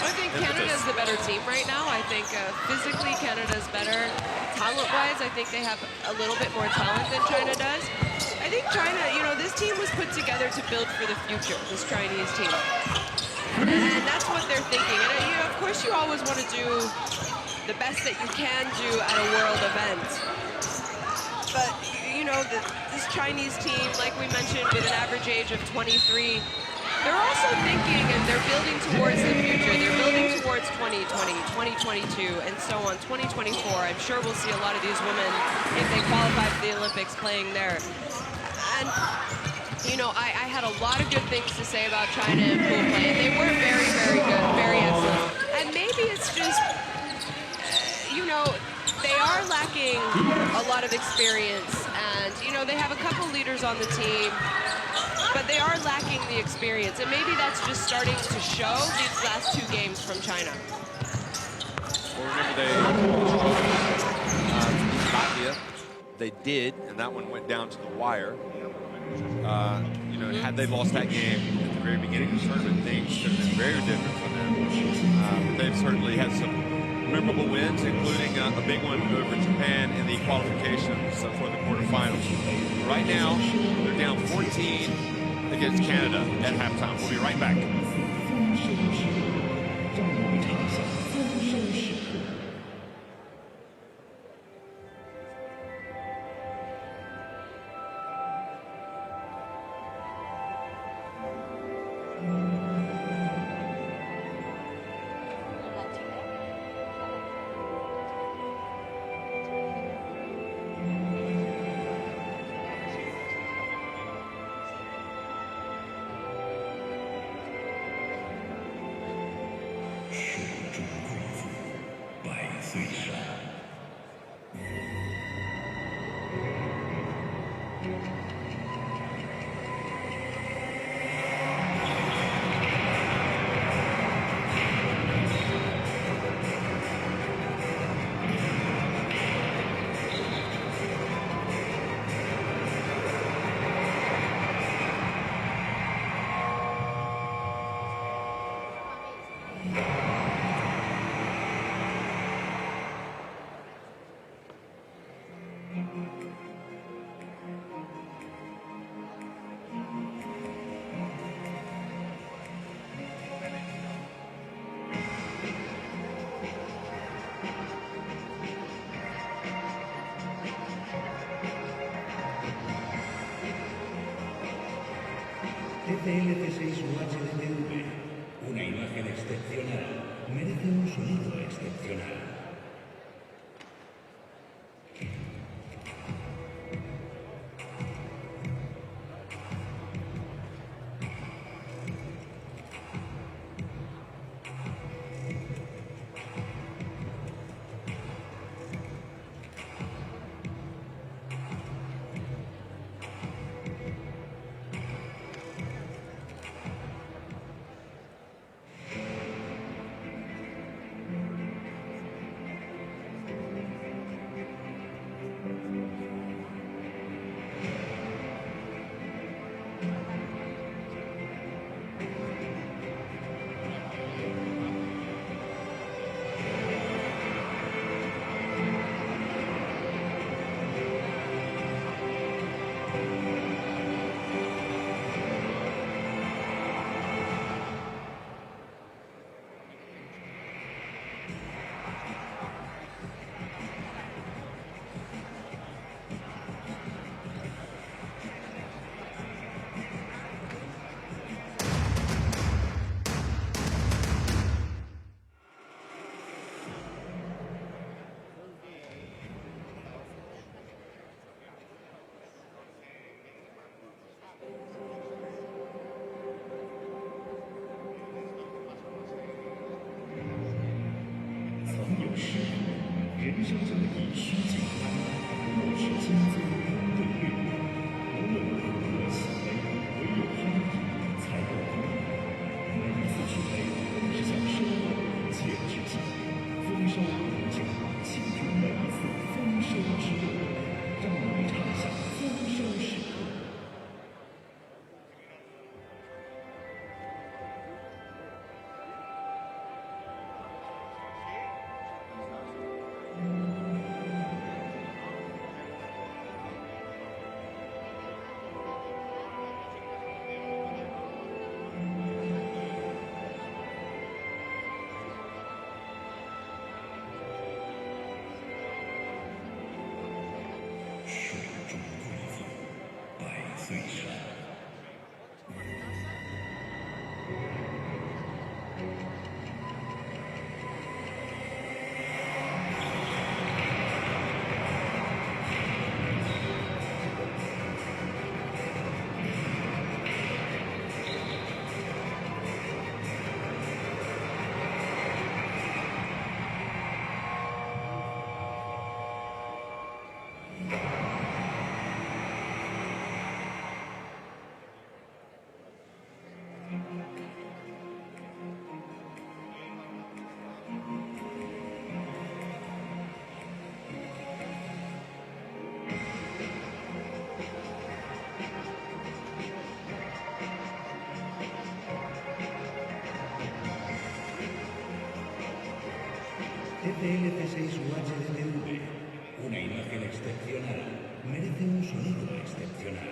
I think Canada's the better team right now. I think physically Canada's better. Talent-wise, I think they have a little bit more talent than China does. I think China, you know, this team was put together to build for the future, this Chinese team. And that's what they're thinking. And, you know, of course you always want to do the best that you can do at a world event. But, you know, this Chinese team, like we mentioned, with an average age of 23, they're also thinking and they're building towards the future. They're building towards 2020, 2022, and so on, 2024. I'm sure we'll see a lot of these women, if they qualify for the Olympics, playing there. And, you know, I had a lot of good things to say about China in pool play. They were very, very good, very excellent. And maybe it's just, you know, they are lacking a lot of experience. And, you know, they have a couple leaders on the team, but they are lacking the experience. And maybe that's just starting to show these last 2 games from China. Well, remember they did, and that one went down to the wire. You know, had they lost that game at the very beginning of the tournament, things could have been very different for them. They've certainly had some memorable wins, including a big one over Japan in the qualifications for the quarterfinals. Right now, they're down 14 against Canada at halftime. We'll be right back. 岁山。FLC6HDTV, una imagen excepcional, merece un sonido excepcional.人生这么一须简单，莫使金樽空对月。无论如何喜悲，唯有欢喜才有光。每一次举杯，都是向生活献致敬。丰收如酒，庆祝每一次丰收之乐，让我们畅享丰收时刻。岁山。FLC6HDTV, una imagen excepcional, merece un sonido excepcional.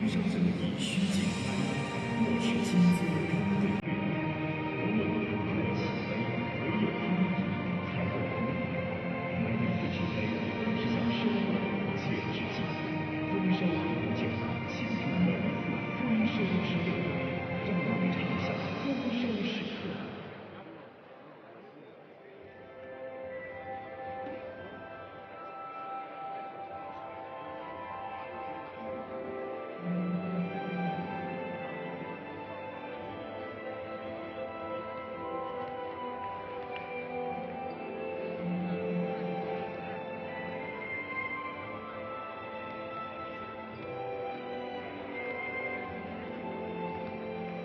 生怎么以虚景观？我是金字中对月，无论如何起飞，唯有他以才有空。每一次起飞都是向生而无切致敬。丰收无奖，庆祝每一次丰收之日，让我们尝下丰收时刻。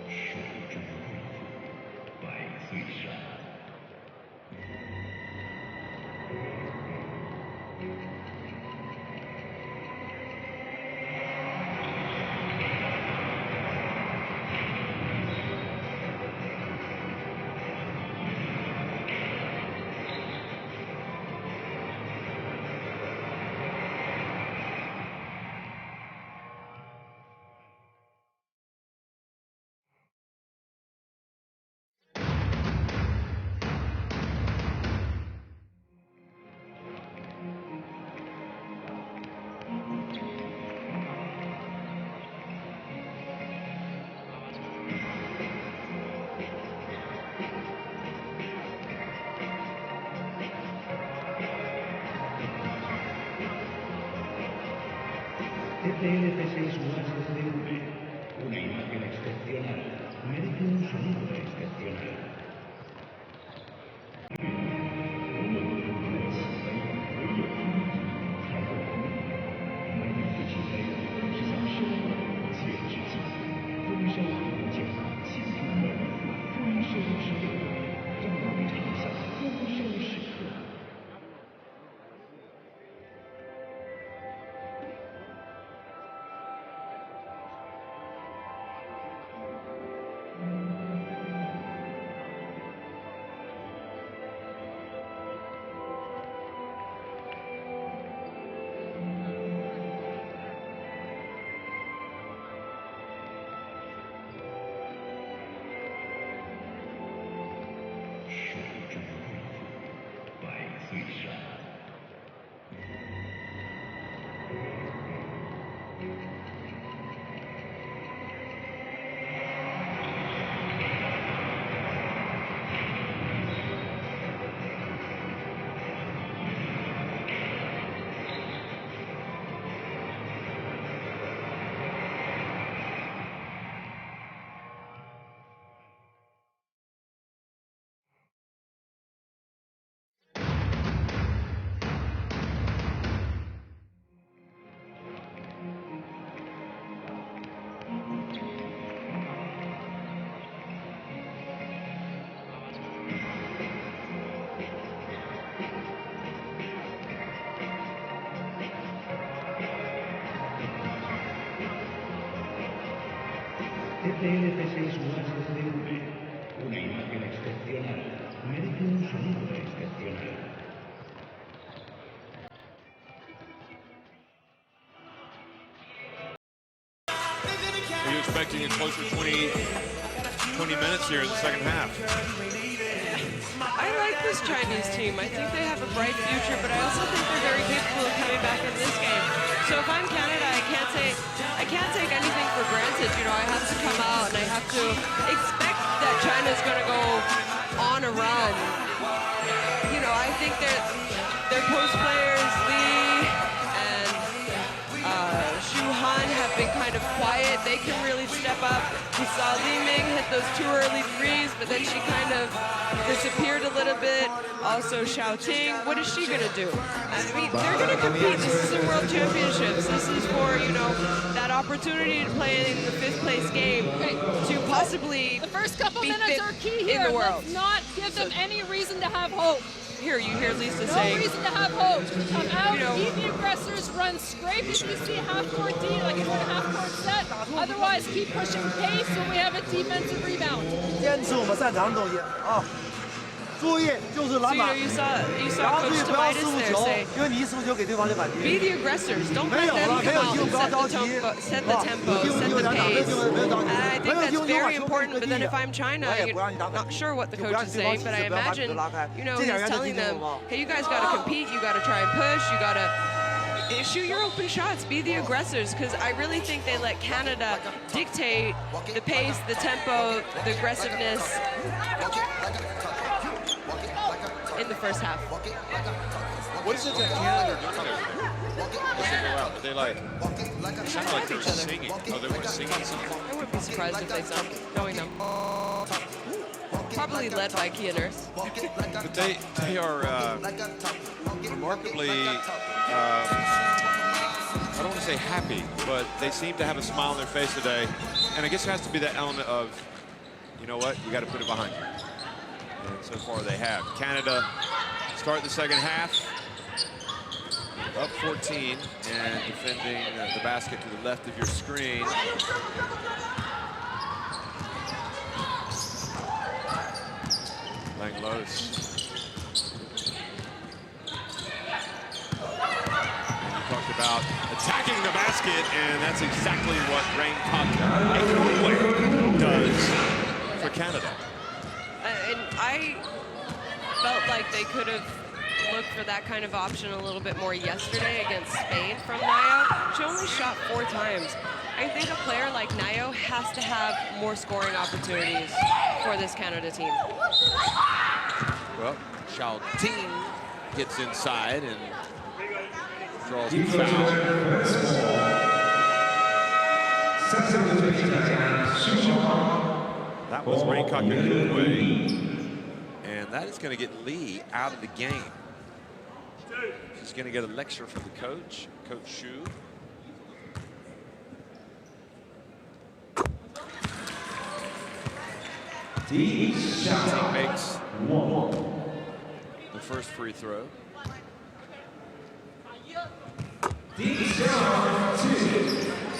手中贵妇百岁山。FLF6 Guardias de V, una imagen excepcional, merece un sonido excepcional. 无论如何起飞，唯有他以才有空。每一次起飞都是向生而无切致敬。丰收无奖，庆祝每一次丰收之日，让我们尝下丰收时刻。手中贵妇百岁山。FLF6 Guardias de V, una imagen excepcional, merece un sonido excepcional. Are you expecting a closer 20 minutes here in the second half? I like this Chinese team. I think they have a bright future, but I also think they're very capable of coming back in this game. So if I'm Canada, I can't take anything for granted. You know, I have to come out and I have to expect that China's going to go on a run. You know, I think that their post players, Lee and Xu Han, have been kind of quiet. They can really step up. We saw Li Ming hit those 2 early threes, but then she kind of disappeared a little bit. Also, Xiao Ting, what is she going to do? I mean, they're going to compete. This is the World Championships. This is for, you know, that opportunity to play in the 5th place game to possibly the first couple be minutes are key here. in the world. Let's not give them any reason to have hope. Here, you hear Lisa No saying, reason to have hope. Come out, You know- beat the aggressors, run scrape if you see half-court D, like you want a half-court set. Otherwise, keep pushing pace when we have a defensive rebound. 坚持我们擅长的东西啊，注意就是 So 篮 you know 板， you 然 saw 后注 Coach 意不要失 Tobias 误 there 球 say, 因为你一失误球给对方就反击。 be the aggressors. Don't 没 let 有 them 了，没 come 有 out 进 and 不要 set 着 the 急， set the 啊 tempo, 有进 set 就 the 两打，没有 pace. 进就没有着急。 I 没 think 有 that's 进就把 very 球 important. 给 But 地 then 的 if I'm China, 我也 you're 不让你打反 not 击 sure what the 就不 coach 让 is 对方 saying. 起 But 势 I 不要把 imagine, 球拉开。 you know, 这点 he's 原则 telling 听清 them, 楚吗？ hey, you guys got to compete. You got to try and push. You got to shoot your open shots. Be the aggressors. Because I really think they let Canada dictate the pace, the tempo, the aggressiveness in the first half. What is it that Canada are doing as they go out? They like, it sounded like they were singing. Oh, they were singing something? I wouldn't be surprised if they sung, knowing them. Probably led by Kia Nurse. But they are remarkably, I don't want to say happy, but they seem to have a smile on their face today. And I guess there has to be that element of, you know what, you got to put it behind you. And so far they have. Canada start the second half, up 14 and defending the basket to the left of your screen. Langlos. And you talked about attacking the basket, and that's exactly what Rain Cochran does for Canada. And I felt like they could have looked for that kind of option a little bit more yesterday against Spain from Nayo. She only shot 4 times. I think a player like Nayo has to have more scoring opportunities for this Canada team. Well, Shao Ting gets inside and draws the foul. That was Rain Cochran, and that is going to get Lee out of the game. She's going to get a lecture from the coach, Coach Shu. Team makes the first free throw.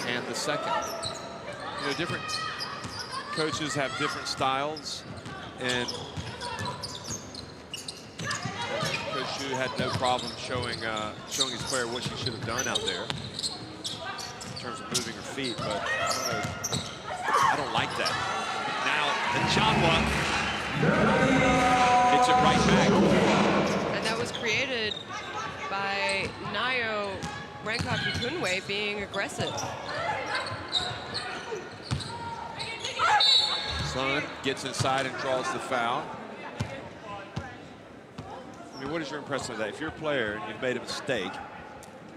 And the second. You know, different coaches have different styles, and Coach Shu had no problem showing his player what she should have done out there in terms of moving her feet, but I don't like that. Now, Nchangwa gets it right back. And that was created by Nayo Rancock-Kunwe being aggressive. Sun gets inside and draws the foul. I mean, what is your impression of that? If you're a player and you've made a mistake,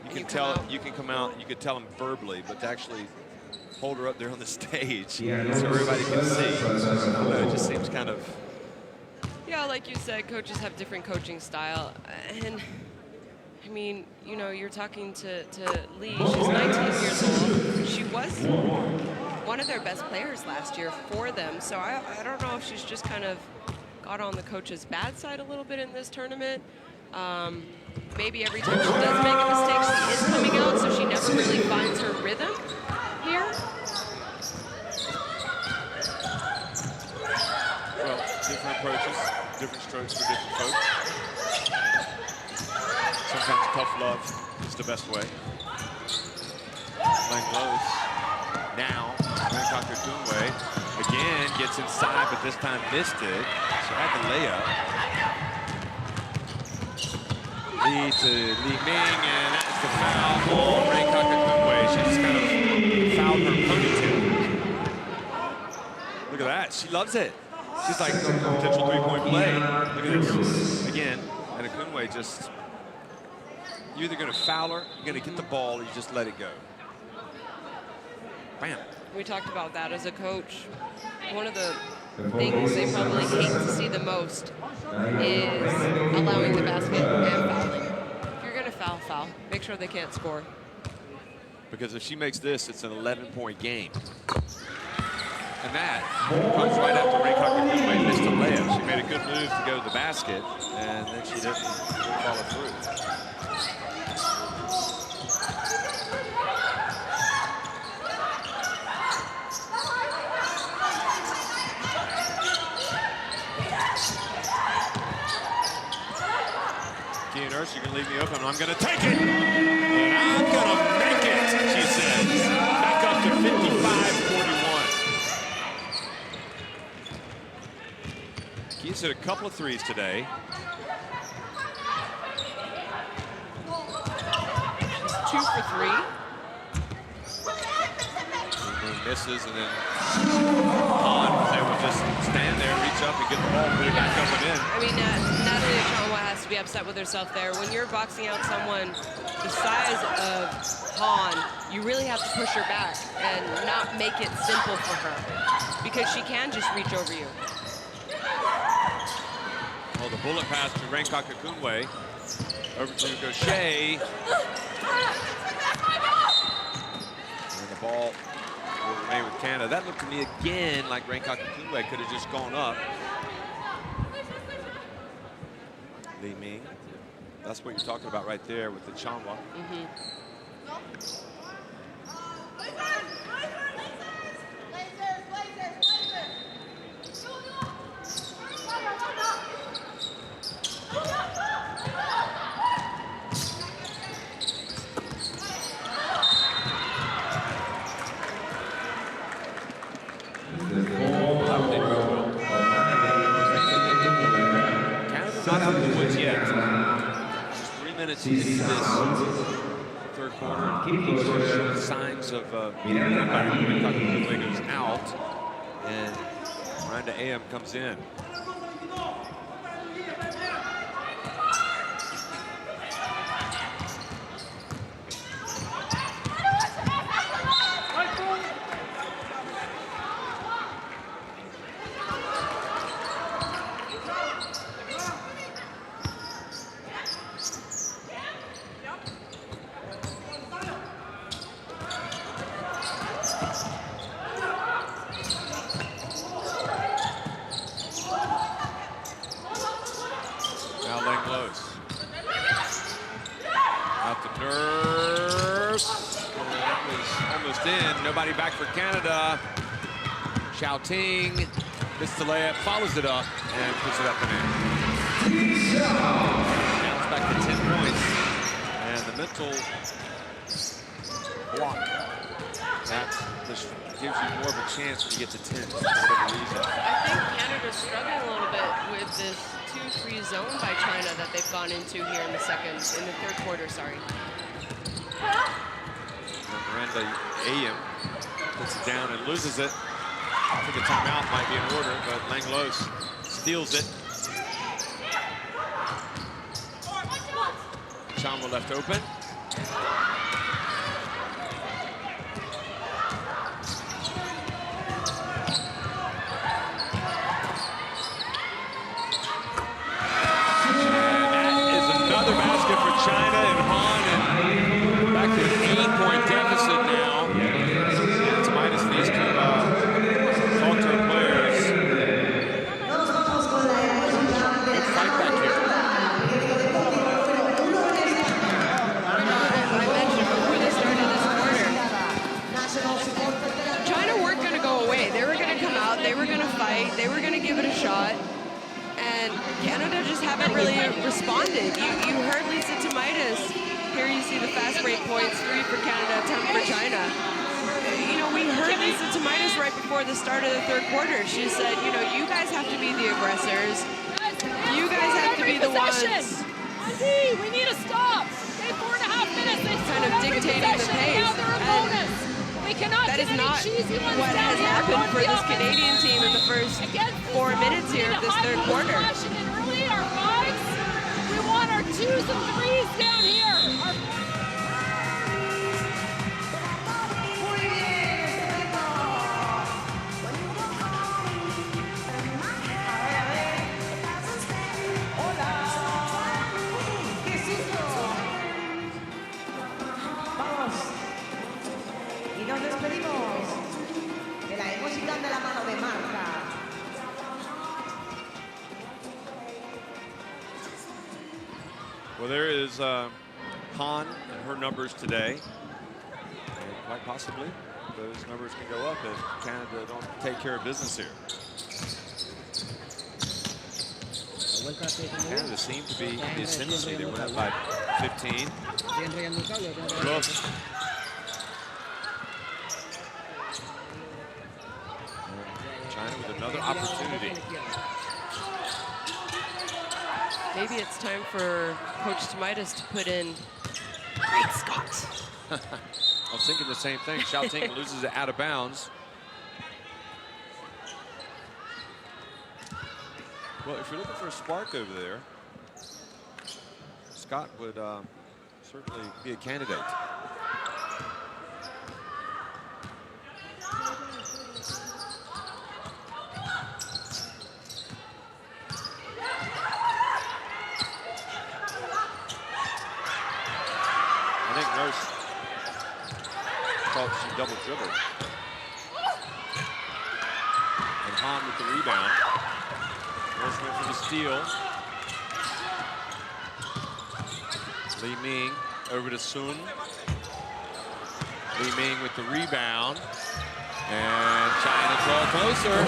you can come out, you can tell them verbally, but to actually hold her up there on the stage so everybody can see, it just seems kind of... Yeah, like you said, coaches have different coaching style. And I mean, you know, you're talking to Lee. She's 19 years old. She was one of their best players last year for them. So I don't know if she's just kind of got on the coach's bad side a little bit in this tournament. Maybe every time she does make a mistake, she is coming out, so she never really finds her rhythm here. Well, different approaches, different strokes for different folks. Sometimes tough love is the best way. Langlos now, Rancock-Kunwe again gets inside, but this time missed it. So had the layup. Lee to Li Ming, and that's the foul on Rancock-Kunwe. She just kind of fouled her ponytail. Look at that, she loves it. She's like, potential three-point play. Look at this. Again, and Kunwe just, you're either going to foul her, you're going to get the ball, or you just let it go. Bam. We talked about that as a coach. One of the things they probably hate to see the most is allowing the basket and fouling. If you're going to foul, make sure they can't score. Because if she makes this, it's an 11-point game. And that comes right after Rancock-Kunwe missed a layup. She made a good move to go to the basket, and then she didn't follow through. Kia Nurse, you're going to leave me open. I'm going to take it. And I'm going to make it, she says. Back up to 55-41. Kia's hit a couple of threes today. She's 2 for 3. Misses, and then Han was able to just stand there, reach up, and get the ball, put it back up and in. I mean, Natalie Achonwa has to be upset with herself there. When you're boxing out someone the size of Han, you really have to push her back and not make it simple for her, because she can just reach over you. Well, the bullet pass to Rankak Akunwe. Over to Gaucher. And the ball will remain with Canada. That looked to me again like Rankak Akunwe could have just gone up. Li Ming. That's what you're talking about right there with the Chanwa. Canada's not out of the woods yet. Just 3 minutes into this third quarter. Showing signs of being goes out, and Miranda AM comes in. Nobody back for Canada. Xiaoting missed the layup, follows it up, and puts it up and in. Now it's back to 10 points. And the mental block, that just gives you more of a chance when you get to 10 for whatever reason. I think Canada's struggling a little bit with this 2-3 zone by China that they've gone into here in the third quarter, sorry. Miranda AM puts it down and loses it. I think a timeout might be in order, but Langlos steals it. Chanwa left open. And that is another basket for China and Han, and back to an 8-point deficit now. It's minus these two long-term players. Good fight back here. I mentioned before they started this quarter, China weren't going to go away. They were going to come out, they were going to fight, they were going to give it a shot. And Canada just haven't really responded. You heard Lisa Tomaitis. Here you see the fast break points, 3 for Canada, 10 for China. You know, we heard Lisa Tomaitis right before the start of the third quarter. She said, you know, you guys have to be the aggressors. You guys have to be the ones. We need to stop. They 4.5 minutes. They kind of dictating the pace. And we cannot that is not what has happened for this Canadian team in the first 4 minutes here of this third quarter. Early our 5s. We want our 2s and 3s down here. Nos despedimos de la emoción de la mano de Marta. Well, there is Han and her numbers today. And quite possibly, those numbers can go up if Canada don't take care of business here. Canada seemed to be in the ascendancy. They went up by 15. Close. China with another opportunity. Maybe it's time for Coach Tomitis to put in great Scott. I was thinking the same thing. Xiaoting loses it out of bounds. Well, if you're looking for a spark over there, Scott would certainly be a candidate. I think Nurse thought she double dribbled. And Han with the rebound. Nurse went for the steal. Li Ming over to Sun. Li Ming with the rebound. And China draw closer.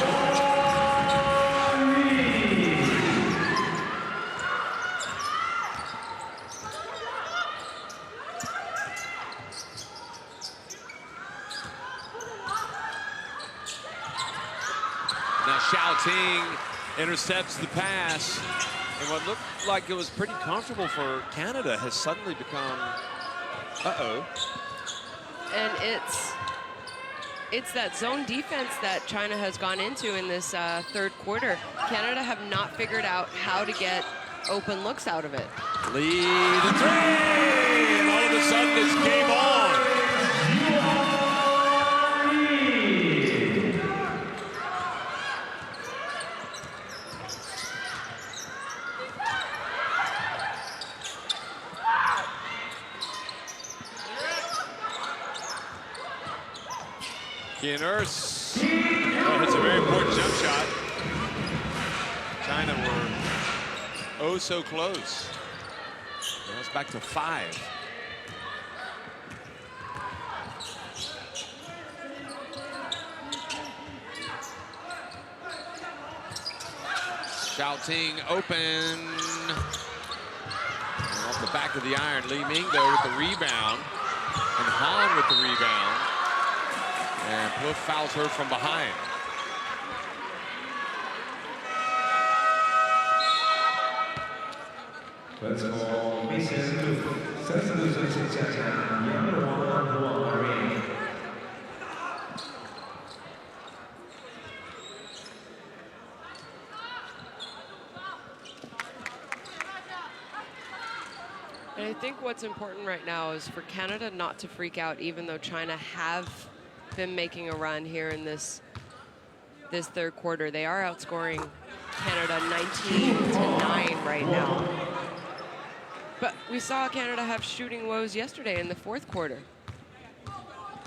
Now Xiaoting intercepts the pass, and what looked like it was pretty comfortable for Canada has suddenly become, And it's that zone defense that China has gone into in this third quarter. Canada have not figured out how to get open looks out of it. Lead the three, and all of a sudden it's game on. Nurse hits a very important jump shot. China were oh so close. Now it's back to 5. Xiaoting open. And off the back of the iron. Li Ming though with the rebound. And Han with the rebound. And Plouffe fouls her from behind. Let's call Mason Plouffe. 36岁下场，杨王Arena。And I think what's important right now is for Canada not to freak out, even though China have been making a run here in this third quarter. They are outscoring Canada 19-9 right now. But we saw Canada have shooting woes yesterday in the fourth quarter.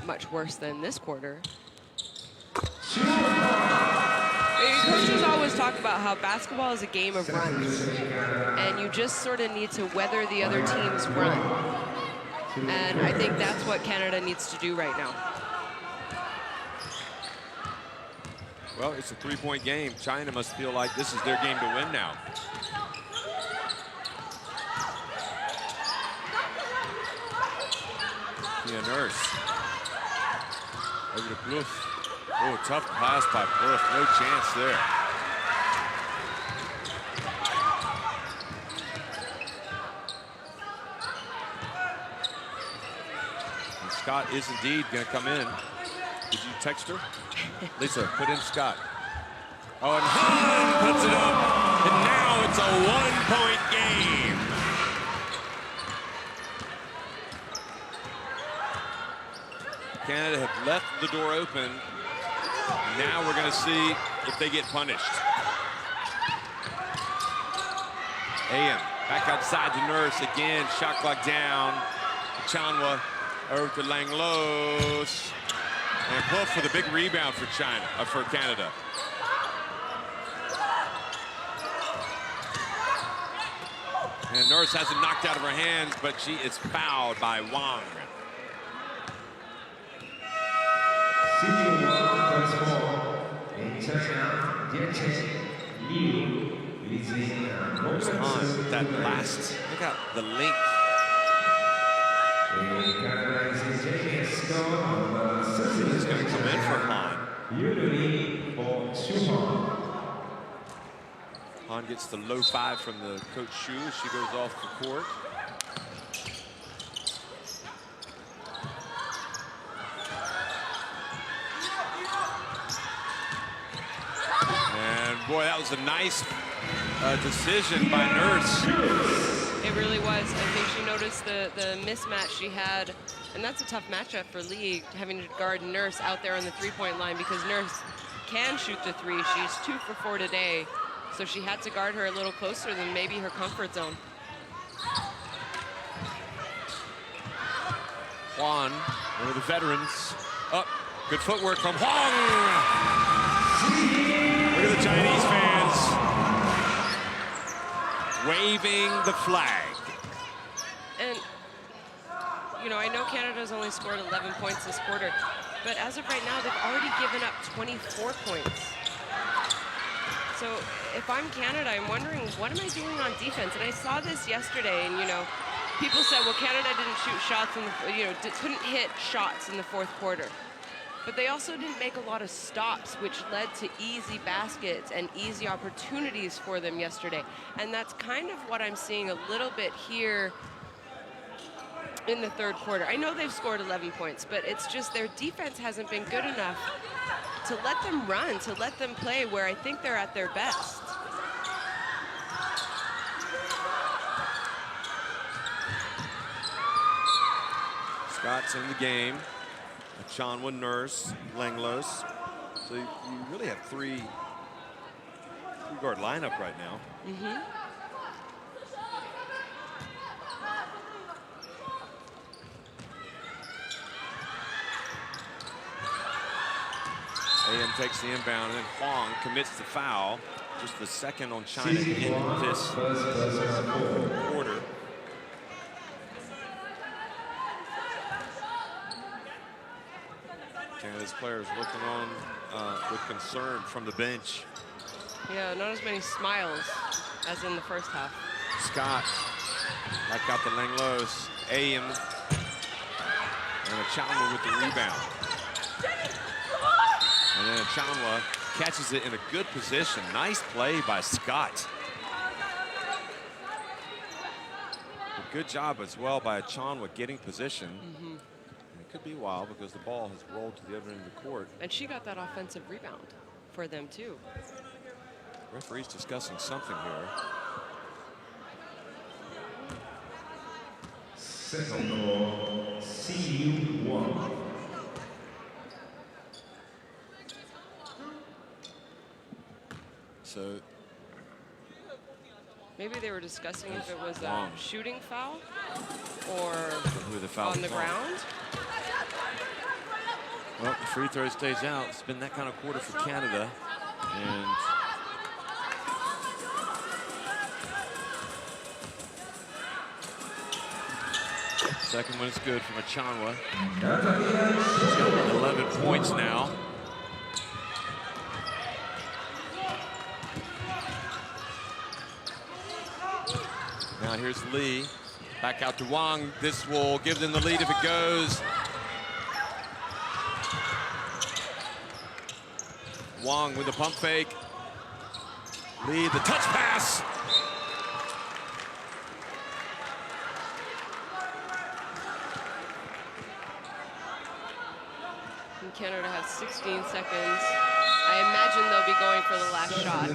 Much worse than this quarter. Coaches always talk about how basketball is a game of runs, and you just sort of need to weather the other team's run. And I think that's what Canada needs to do right now. Well, it's a 3-point game. China must feel like this is their game to win now. Nurse. Over to Plouffe. Oh, tough pass by Plouffe. No chance there. And Scott is indeed going to come in. Did you text her? Lisa, put in Scott. Oh, and Han puts it up. And now it's a 1-point game. Canada have left the door open. Now we're going to see if they get punished. AM back outside to Nurse again. Shot clock down. Chanwa over to Langlos. And Plouffe for the big rebound for for Canada. And Nurse has it knocked out of her hands, but she is fouled by Wang. Here's Han with that last, look at the length. He's going to come in for Han. Han gets the low 5 from the coach Shu as she goes off the court. And boy, that was a nice decision by Nurse. It really was. I think she noticed the mismatch she had, and that's a tough matchup for Lee, having to guard Nurse out there on the three-point line, because Nurse can shoot the three. She's 2 for 4 today, so she had to guard her a little closer than maybe her comfort zone. Juan, one of the veterans. Up, good footwork from Huang. Look at the Chinese fans waving the flag. And, you know, I know Canada's only scored 11 points this quarter, but as of right now, they've already given up 24 points. So if I'm Canada, I'm wondering, what am I doing on defense? And I saw this yesterday, and, you know, people said, well, Canada didn't shoot shots in the, you know, couldn't hit shots in the fourth quarter. But they also didn't make a lot of stops, which led to easy baskets and easy opportunities for them yesterday. And that's kind of what I'm seeing a little bit here in the third quarter. I know they've scored 11 points, but it's just their defense hasn't been good enough to let them run, to let them play where I think they're at their best. Scott's in the game. Chanwa, Nurse, Langlos. So you really have three-guard lineup right now. Mm-hmm. AM takes the inbound, and then Huang commits the foul. Just the second on China in this quarter. Canada's players looking on with concern from the bench. Yeah, not as many smiles as in the first half. Scott back out to Langlos. AM and Chanwa with the rebound. And then Chanwa catches it in a good position. Nice play by Scott. A good job as well by Chanwa getting position. Mm-hmm. Could be a while because the ball has rolled to the other end of the court. And she got that offensive rebound for them, too. Referee's discussing something here. Second ball, CU1. So maybe they were discussing if it was a shooting foul or who the foul on the ground. Well, the free throw stays out. It's been that kind of quarter for Canada. And second one is good from Chanwa. She's got 11 points now. Now here's Lee. Back out to Wang. This will give them the lead if it goes. Wang with the pump fake. Lee, the touch pass. And Canada has 16 seconds. I imagine they'll be going for the last shot.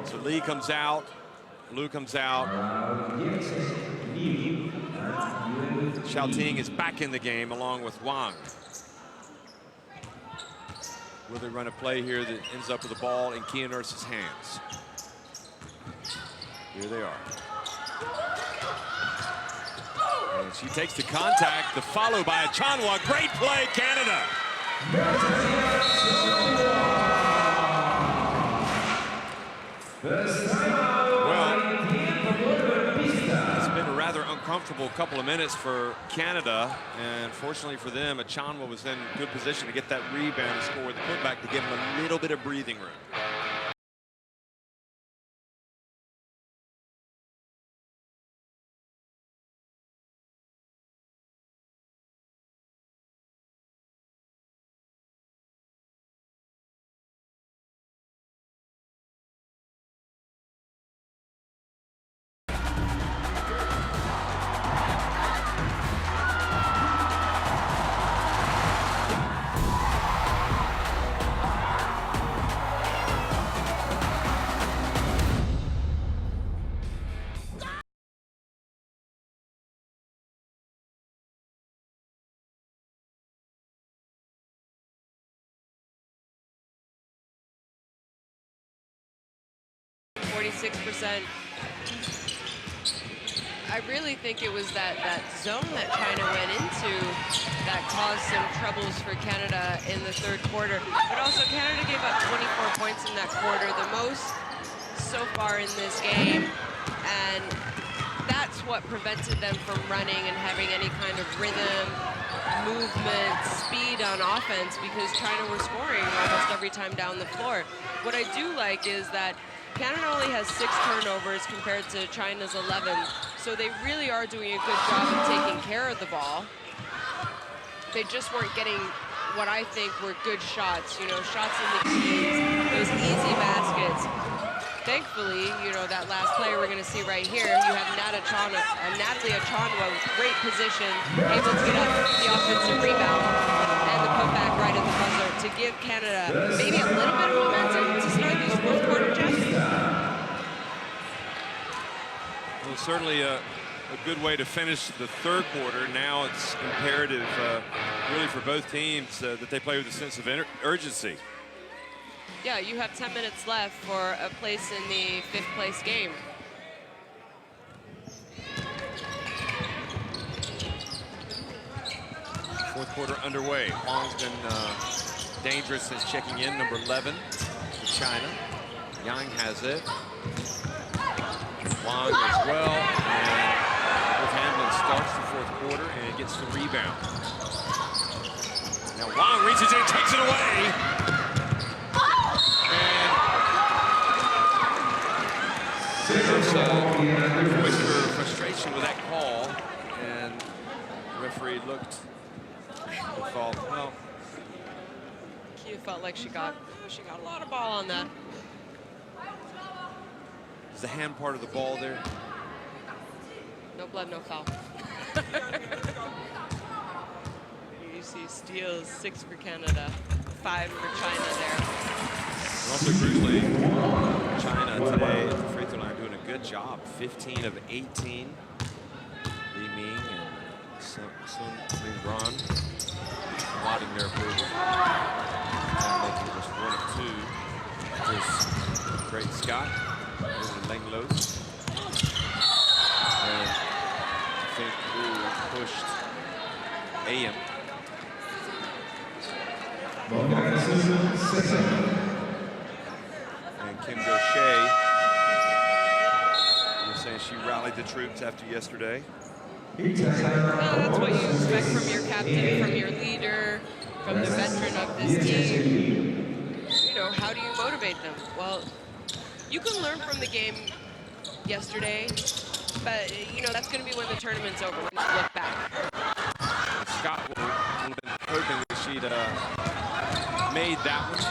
So Lee comes out. Liu comes out. Xiaoting is back in the game along with Wang. Will they run a play here that ends up with the ball in Kia Nurse's hands? Here they are. And she takes the contact, the follow by Chanwa. Great play, Canada. Well, it's been a rather uncomfortable comfortable couple of minutes for Canada, and fortunately for them, Achanwa was in good position to get that rebound and score the putback to give him a little bit of breathing room. I really think it was that zone that China went into that caused some troubles for Canada in the third quarter. But also Canada gave up 24 points in that quarter, the most so far in this game. And that's what prevented them from running and having any kind of rhythm, movement, speed on offense, because China were scoring almost every time down the floor. What I do like is that Canada only has 6 turnovers compared to China's 11, so they really are doing a good job of taking care of the ball. They just weren't getting what I think were good shots, you know, shots in the keys, those easy baskets. Thankfully, you know, that last player we're going to see right here, you have Natalie Achanwa with great position, able to get up the offensive rebound and the putback right at the buzzer to give Canada maybe a little bit of momentum to start this fourth quarter, Jeff. Well, certainly a good way to finish the third quarter. Now it's imperative, really, for both teams that they play with a sense of urgency. Yeah, you have 10 minutes left for a place in the 5th place game. Fourth quarter underway. Huang's been dangerous since checking in, number 11 for China. Yang has it. Huang as well. And Hamlin starts the fourth quarter and gets the rebound. Now Huang reaches in, takes it away. And voiced her frustration with that call, and the referee looked and thought, well, Kia felt like she got a lot of ball on that. is the hand part of the ball there? No blood, no foul. You see steals, 6 for Canada, 5 for China there. Also crucially, China today at the free throw line doing a good job. 15 of 18. Li Ming and Sun Ling-ran nodding their approval. And making just 1 of 2. There's Great Scott over to Langlos. And I think Wu pushed AM. And Kim Gaucher, you're saying she rallied the troops after yesterday. Well, that's what you expect from your captain, from your leader, from the veteran of this team. You know, how do you motivate them? Well, you can learn from the game yesterday, but, you know, that's going to be when the tournament's over, when you look back. Scott would have been hoping that she'd made that one.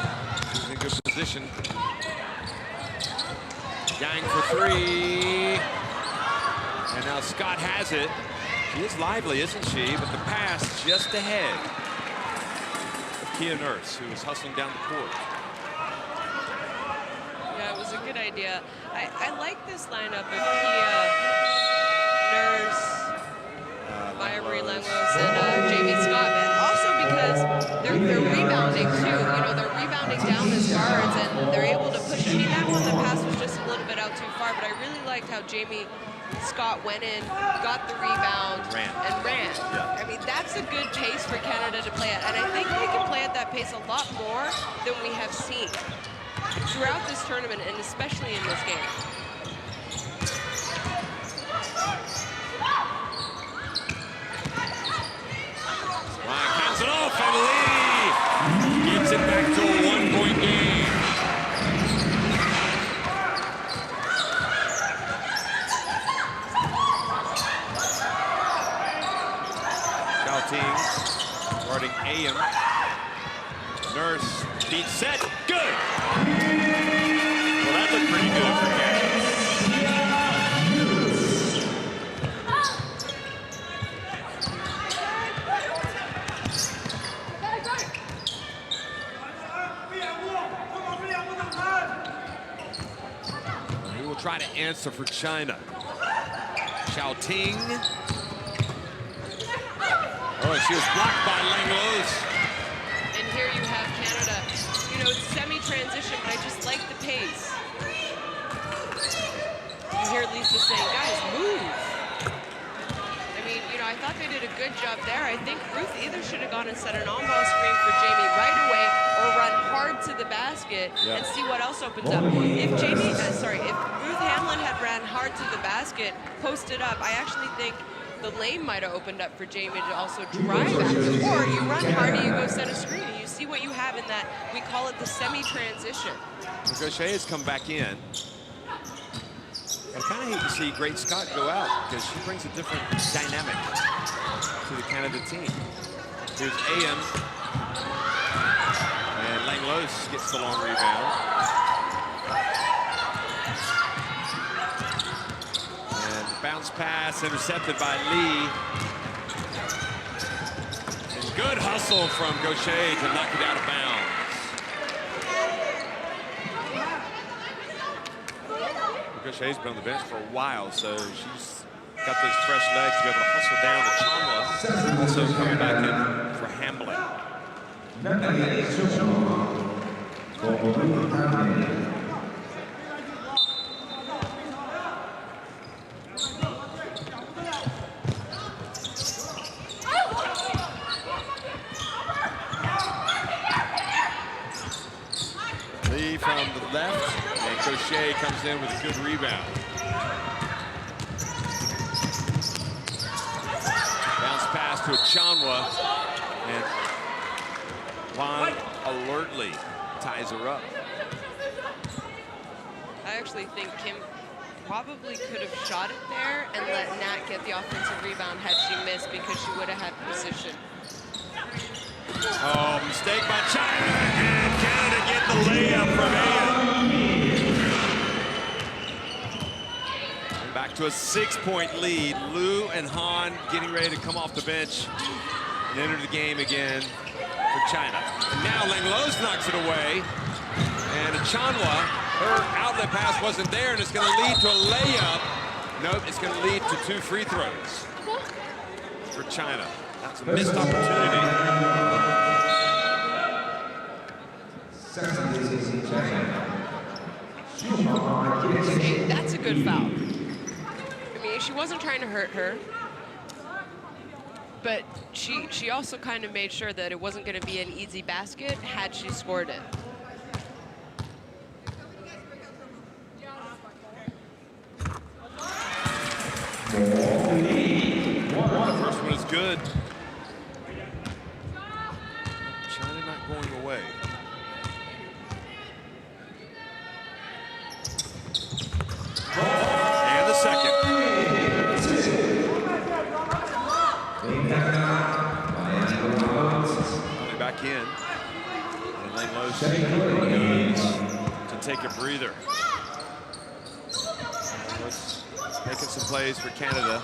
She was in good position. Yang for 3. And now Scott has it. She is lively, isn't she? But the pass just ahead of Kia Nurse, who was hustling down the court. Yeah, it was a good idea. I like this lineup of Kia, Nurse, Maya Marie Langlos, and Jamie Scott. And also because they're rebounding too. You know, they're rebounding down as guards, and they're able to push. I mean, that one, the pass was just a little bit out too far, but I really liked how Jamie Scott went in, got the rebound, and ran. Yeah. I mean, that's a good pace for Canada to play at, and I think they can play at that pace a lot more than we have seen throughout this tournament, and especially in this game. try to answer for China. Xiao Ting. Oh, she was blocked by Langlos. And here you have Canada. You know, it's semi-transition, but I just like the pace. You hear Lisa saying, guys, move. I mean, you know, I thought they did a good job there. I think Ruth either should have gone and set an on-ball screen for Jamie right away or run hard to the basket and see what else opens up. If Ruth Hamlin had ran hard to the basket, posted up, I actually think the lane might have opened up for Jamie to also drive after. Or you run hard and you go set a screen and you see what you have in that, we call it the semi-transition. Gaucher has come back in. I kind of hate to see Great Scott go out because she brings a different dynamic to the Canada team. Here's AM. And Langlos gets the long rebound. And bounce pass intercepted by Lee. And good hustle from Gaucher to knock it out of bounds. Gaucher's been on the bench for a while, so she's got those fresh legs to be able to hustle down the Chandler. Also coming back in for Hamblin. Lee from the left. And Gaucher comes in with a good rebound. Bounce pass to Achanwa. And Juan alertly ties her up. I actually think Kim probably could have shot it there and let Nat get the offensive rebound had she missed because she would have had position. Oh, mistake by China. And Canada get the layup from Ian. Back to a 6-point lead. Liu and Han getting ready to come off the bench and enter the game again for China. And now Langlos knocks it away. And Achanwa, her outlet pass wasn't there, and it's going to lead to a layup. Nope, it's going to lead to 2 free throws for China. That's a missed opportunity. That's a good foul. She wasn't trying to hurt her, but she also kind of made sure that it wasn't going to be an easy basket had she scored it. The first one is good. China not going away. And the second. Back in. And Langlos to take a breather. Making some plays for Canada.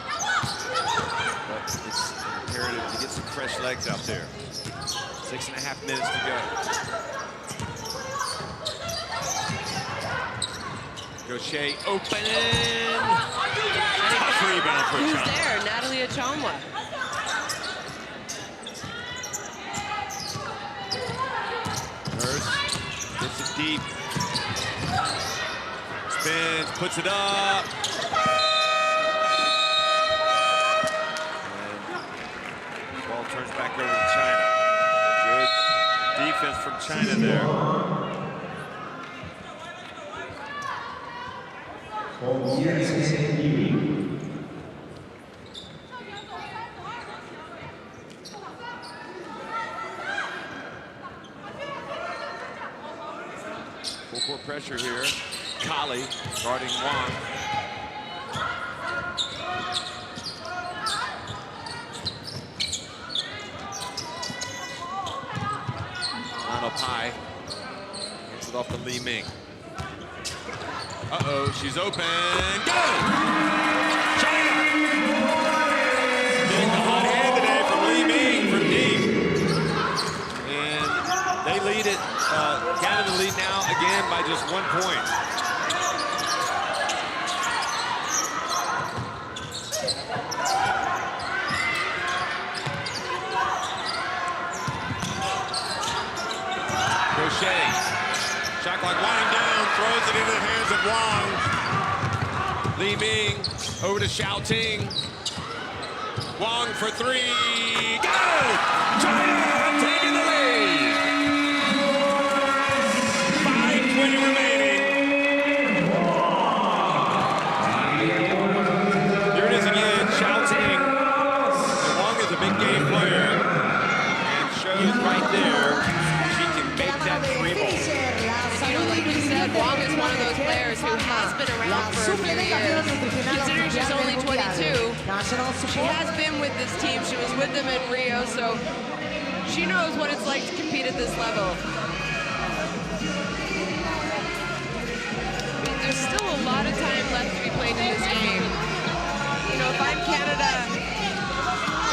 But it's imperative to get some fresh legs out there. 6.5 minutes to go. Gaucher open. Tough rebound for Who's Achanwa. there? Natalie Achanwa. Gets it deep. Spins, puts it up. And ball turns back over to China. Good defense from China there. Full court pressure here. Kali guarding Wang. Lano Pai gets it off to Li Ming. Uh-oh, she's open. Go! China! Getting the hot hand today from Li Ming from deep. And they lead it. Canada lead now again by just 1 point. Clock winding down, throws it into the hands of Wang. Li Ming over to Xiaoting. Wang for three. Good! China taking the lead. 5:20 remaining. Here it is again, Xiaoting. Wang is a big game player and shows right there she can make that three ball. You know, like you said, Wang is one of those players who has been around for a few years. Considering she's only 22, she has been with this team. She was with them in Rio, so she knows what it's like to compete at this level. I mean, there's still a lot of time left to be played in this game. You know, if I'm Canada,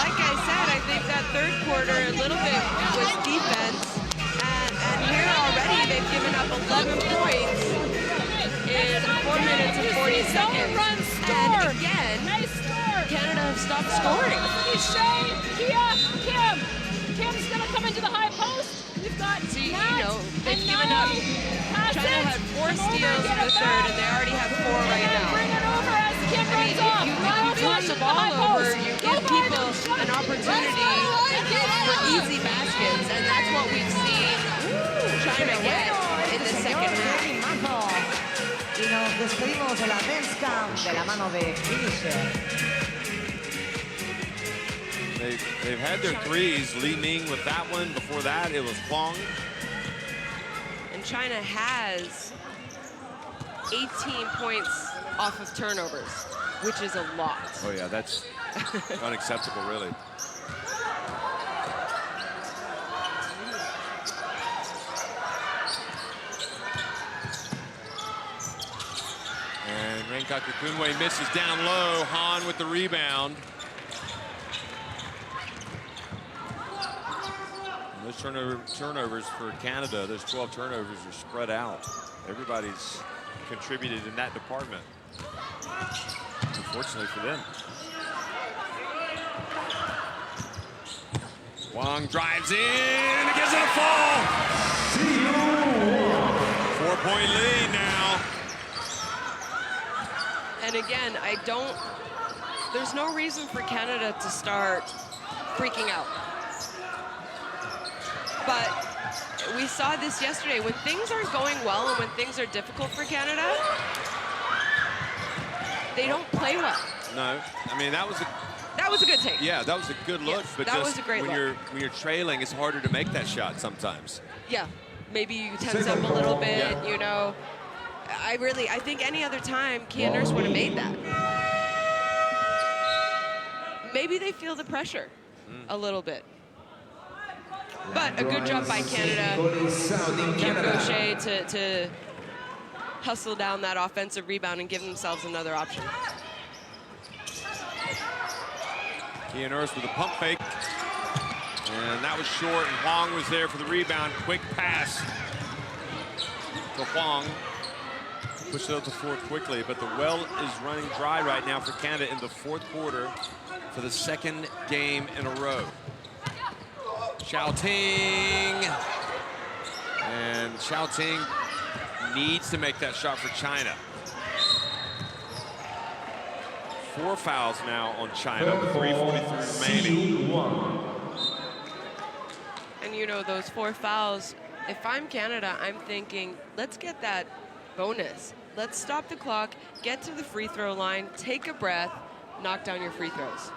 like I said, I think that third quarter a little bit was defense. And here already they've given up 11 points in 4 minutes and 40 seconds. And again, Canada have stopped scoring. Kim's going to come into the high post. We've got you know, they've given up. China had 4 steals in the third, and they already have 4 right now. Bring it over as Kim runs off. You turn the ball over, you give people an opportunity for easy baskets, and that's what we've seen China get in the second half. Y nos despedimos de la men's camp de la mano de finisher. They've had their threes. Li Ming with that one. Before that, it was Huang. And China has 18 points off of turnovers, which is a lot. Oh, yeah, that's unacceptable, really. And Rankaku Kunwei misses down low. Han with the rebound. And those turnovers for Canada, those 12 turnovers are spread out. Everybody's contributed in that department. Unfortunately for them. Wang drives in and gives it a fall. 4-point lead now. And again, there's no reason for Canada to start freaking out. But we saw this yesterday. When things aren't going well and when things are difficult for Canada, they don't play well. No, I mean, that was a good take. Yeah, that was a good look. Yes, but that just was a great when look. you're trailing, it's harder to make that shot sometimes. Yeah, maybe you tense up a little bit, you know. I think any other time, Nurse would have made that. Maybe they feel the pressure a little bit. But a good job by Canada. Kim Gaucher to hustle down that offensive rebound and give themselves another option. Nurse with a pump fake. And that was short, and Huang was there for the rebound. Quick pass to Huang. Pushed it up the floor quickly, but the well is running dry right now for Canada in the fourth quarter for the second game in a row. Xiaoting. And Xiaoting needs to make that shot for China. 4 fouls now on China with 3:43 remaining. And you know, those 4 fouls, if I'm Canada, I'm thinking, let's get that bonus. Let's stop the clock, get to the free throw line, take a breath, knock down your free throws.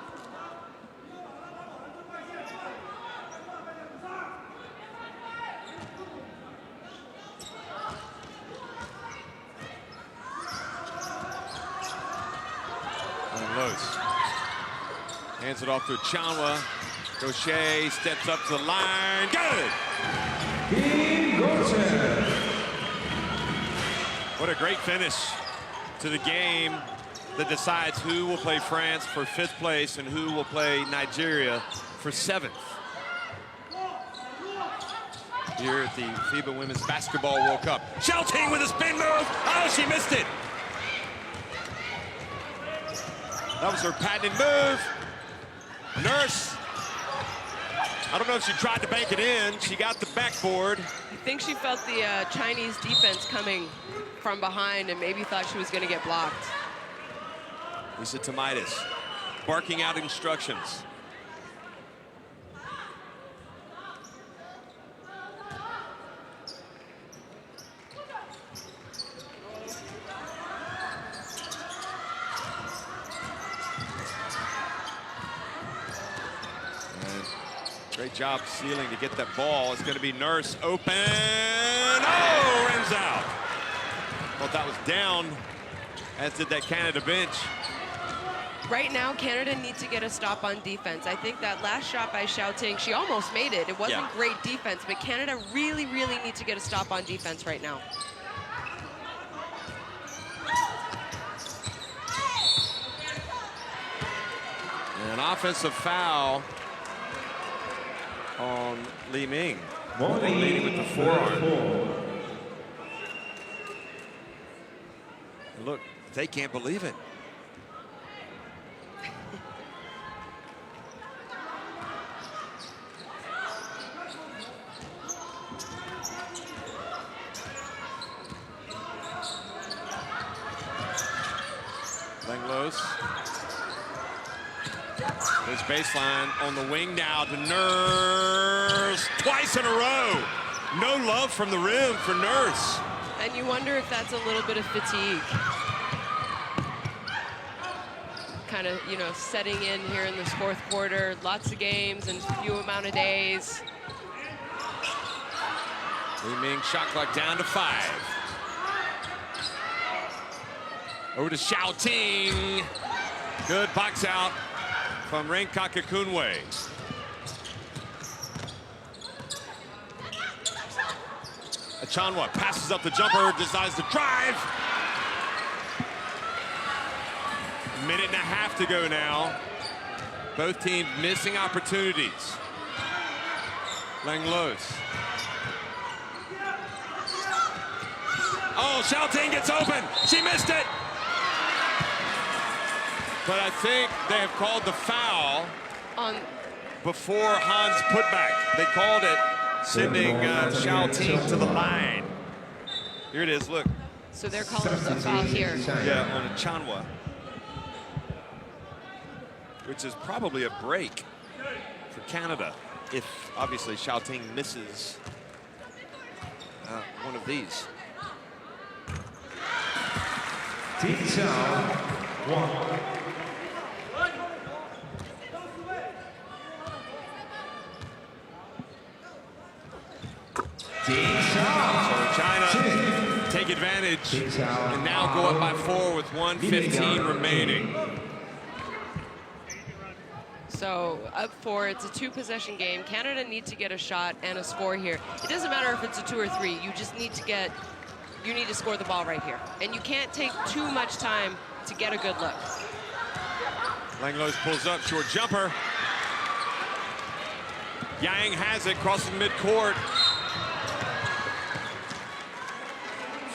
Lows. Hands it off to Chanwa. Gaucher steps up to the line. Good! What a great finish to the game that decides who will play France for 5th place and who will play Nigeria for 7th. Here at the FIBA Women's Basketball World Cup. Xiaoting with a spin move. Oh, she missed it. That was her patented move. Nurse I don't know if she tried to bank it in. She got the backboard. I think she felt the Chinese defense coming from behind and maybe thought she was going to get blocked. Lisa Tomaitis barking out instructions. Great job sealing to get that ball. It's going to be Nurse open. Oh, rims out. Thought that was down, as did that Canada bench. Right now, Canada needs to get a stop on defense. I think that last shot by Xiaoting, she almost made it. It wasn't great defense, but Canada really, really needs to get a stop on defense right now. An offensive foul on Li Ming. Leading with the forearm. And look, they can't believe it. Langlos. This baseline on the wing now to Nurse. Twice in a row. No love from the rim for Nurse. And you wonder if that's a little bit of fatigue. Kind of, you know, setting in here in this fourth quarter. Lots of games and few amount of days. Li Ming shot clock down to 5. Over to Xiaoting. Good box out from Ren-Kakakunwe. Achanwa passes up the jumper, decides to drive. Minute and a half to go now. Both teams missing opportunities. Langlos. Oh, Xiaoting gets open. She missed it. But I think they have called the foul on before Han's putback. They called it, sending Xiaoting to the line. Here it is, look. So they're calling the foul here. Yeah, on Achanwa. Which is probably a break for Canada if, obviously, Xiaoting misses one of these. So China take advantage and now go up by 4 with 1:15 remaining. So up 4, it's a 2-possession game. Canada needs to get a shot and a score here. It doesn't matter if it's a 2 or 3. You just need to score the ball right here. And you can't take too much time to get a good look. Langlos pulls up, short jumper. Yang has it, crossing midcourt.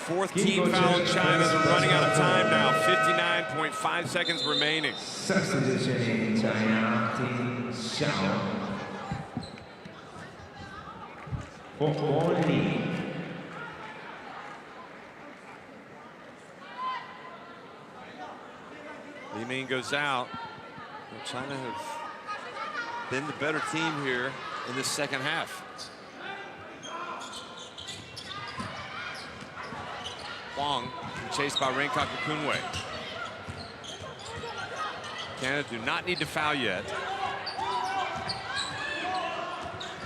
4th team foul in China. They're running out of time now. 59.5 seconds remaining. Substitution in China, Team Xiao. For Li. Li Ming goes out. Well, China have been the better team here in this second half. Wong chased by Ren-Kakakunwe. Canada do not need to foul yet.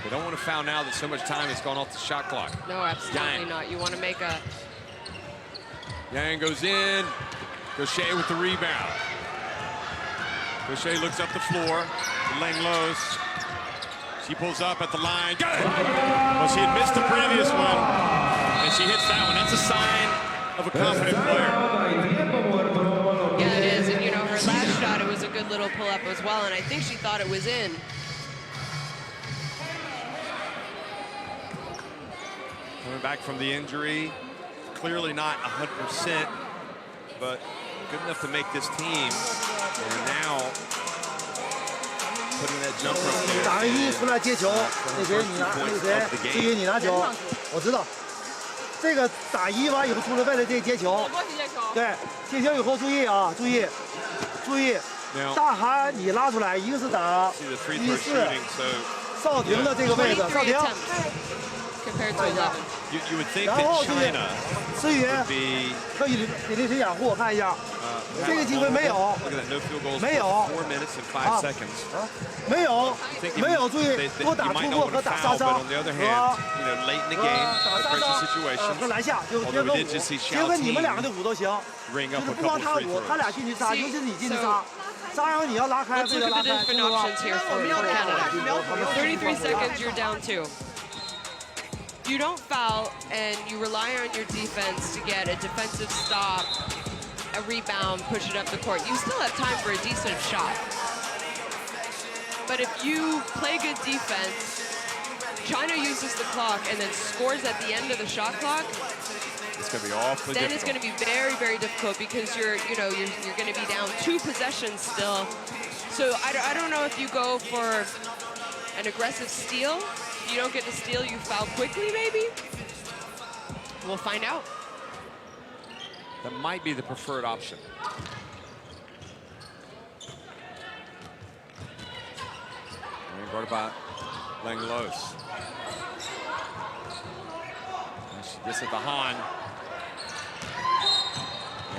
They don't want to foul now that so much time has gone off the shot clock. No, absolutely Yang. not. You want to make a... Yang goes in. Gaucher with the rebound. Gaucher looks up the floor. Langlos. She pulls up at the line. Good! Well, she had missed the previous one, and she hits that one. That's a sign of a confident player. Yeah, it is. And, you know, her last shot, it was a good little pull-up as well, and I think she thought it was in. Coming back from the injury. Clearly not 100%, but good enough to make this team. And now put in that jump rope there. 打个一出来接球，那谁你拿那个谁，至于你拿球，我知道。这个打一完以后出来为了这接球，对，接球以后注意啊，注意，注意。大韩你拉出来，一个是打1-4，少廷的这个位置，少廷。 compared to 11. You would think that China 思雨 would be 可以给那谁掩护，我看一下，这个机会没有， look at that no field goals 没有 4 minutes and 5 seconds. 没有，没有，注意多打突破和打杀伤 on the other hand, you know, late in the game, 打杀 pressure 伤 situation. 和篮下就结合五，结合你们两个的五都行， Ring 就 up 是 a 不光 couple 他 free 五，他 throws. 俩进去杀，尤其是你进去杀，杀完你要拉开， Let's 为了 look 拉 at the 开， different options here for Canada. 33 seconds, you're down 2. You don't foul, and you rely on your defense to get a defensive stop, a rebound, push it up the court. You still have time for a decent shot. But if you play good defense, China uses the clock and then scores at the end of the shot clock. It's going to be awfully Then difficult. it's going to be very, very difficult because you're going to be down 2 possessions still. So I don't know if you go for an aggressive steal. If you don't get the steal, you foul quickly, maybe? We'll find out. That might be the preferred option. Brought about Langlos. She gets at the Han.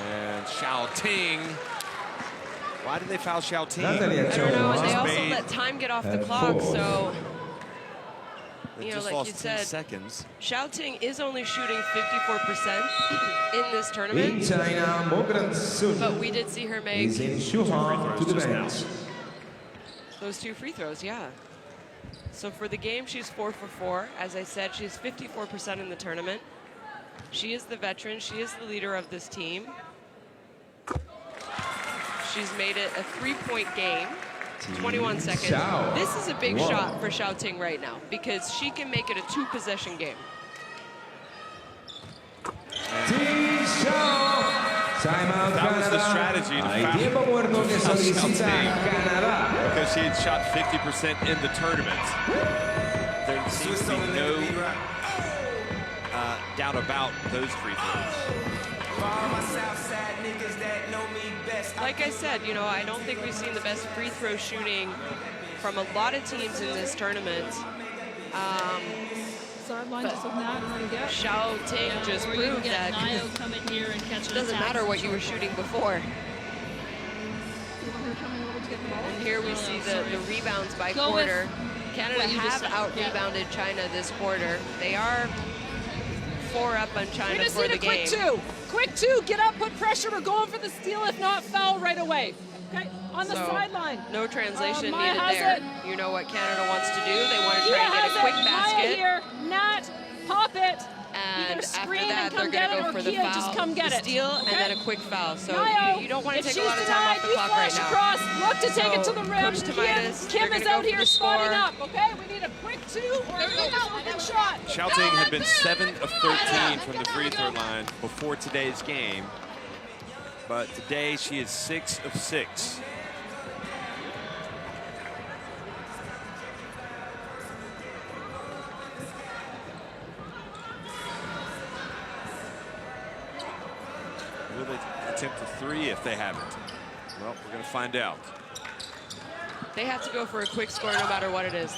And Xiao Ting. Why did they foul Xiao Ting? I don't know, and they also let time get off the clock, so... They You know, just like lost you 10 said, seconds. Xiao Ting is only shooting 54% in this tournament. In China, Mogren Sun But we did see her make is in Shuhan to the bench. those 2 free throws, yeah. So for the game, she's 4 for 4. As I said, she's 54% in the tournament. She is the veteran. She is the leader of this team. She's made it a 3-point game. 21 seconds. This is a big shot for Xiao Ting right now because she can make it a 2-possession game. That was the strategy to foul Xiao Ting because she had shot 50% in the tournament. There seems to be no doubt about those free throws. Like I said, you know, I don't think we've seen the best free throw shooting from a lot of teams in this tournament. Sideline just with Nat really good. Xiao Ting just proved that it doesn't matter what you were shooting before. And here we see the rebounds by quarter. Canada have out-rebounded China this quarter. They are 4 up on China We just for need the a quick game. 2. Quick 2, get up, put pressure. We're going for the steal. If not, foul right away. Okay, on the So, sideline. no translation Maya needed has there. it. You know what Canada wants to do. They want to try Maya and get has a quick it. basket. Maya here, Nat, pop it. And Either after screen that, and come they're going get to it, go or for the Kia, foul, just come get the it. steal, Okay? and then a quick foul. So Nayo, you don't want to if take a she's lot of time off the denied, clock you right flash now. across. Look to take it to So, the rim. Coach Tomitis, Kim they're is gonna out go here for the spotting score. up. Okay, we need a quick 2 or a quick shot. Xiao Ting had been 7 of 13 from the free throw line before today's game. But today she is 6 of 6. Will they attempt a 3 if they haven't? Well, we're going to find out. They have to go for a quick score no matter what it is.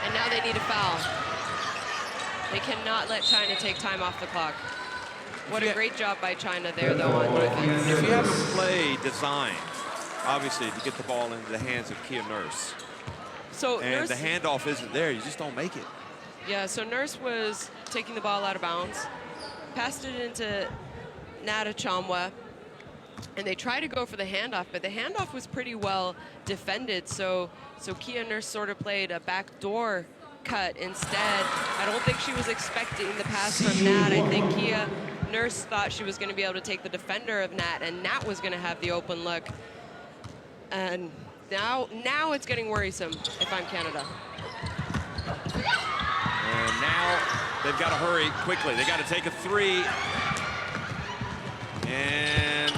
And now they need a foul. They cannot let China take time off the clock. What a great job by China there, though, on defense. If you have a play designed, obviously, to get the ball into the hands of Kia Nurse, So and Nurse, the handoff isn't there, you just don't make it. yeah, so Nurse was taking the ball out of bounds, passed it into Nata Chamwa, and they tried to go for the handoff, but the handoff was pretty well defended. So Kia Nurse sort of played a backdoor cut instead. I don't think she was expecting the pass from Nat. I think Kia Nurse thought she was going to be able to take the defender of Nat, and Nat was going to have the open look. And now it's getting worrisome if I'm Canada. And now they've got to hurry quickly. They got to take a 3. And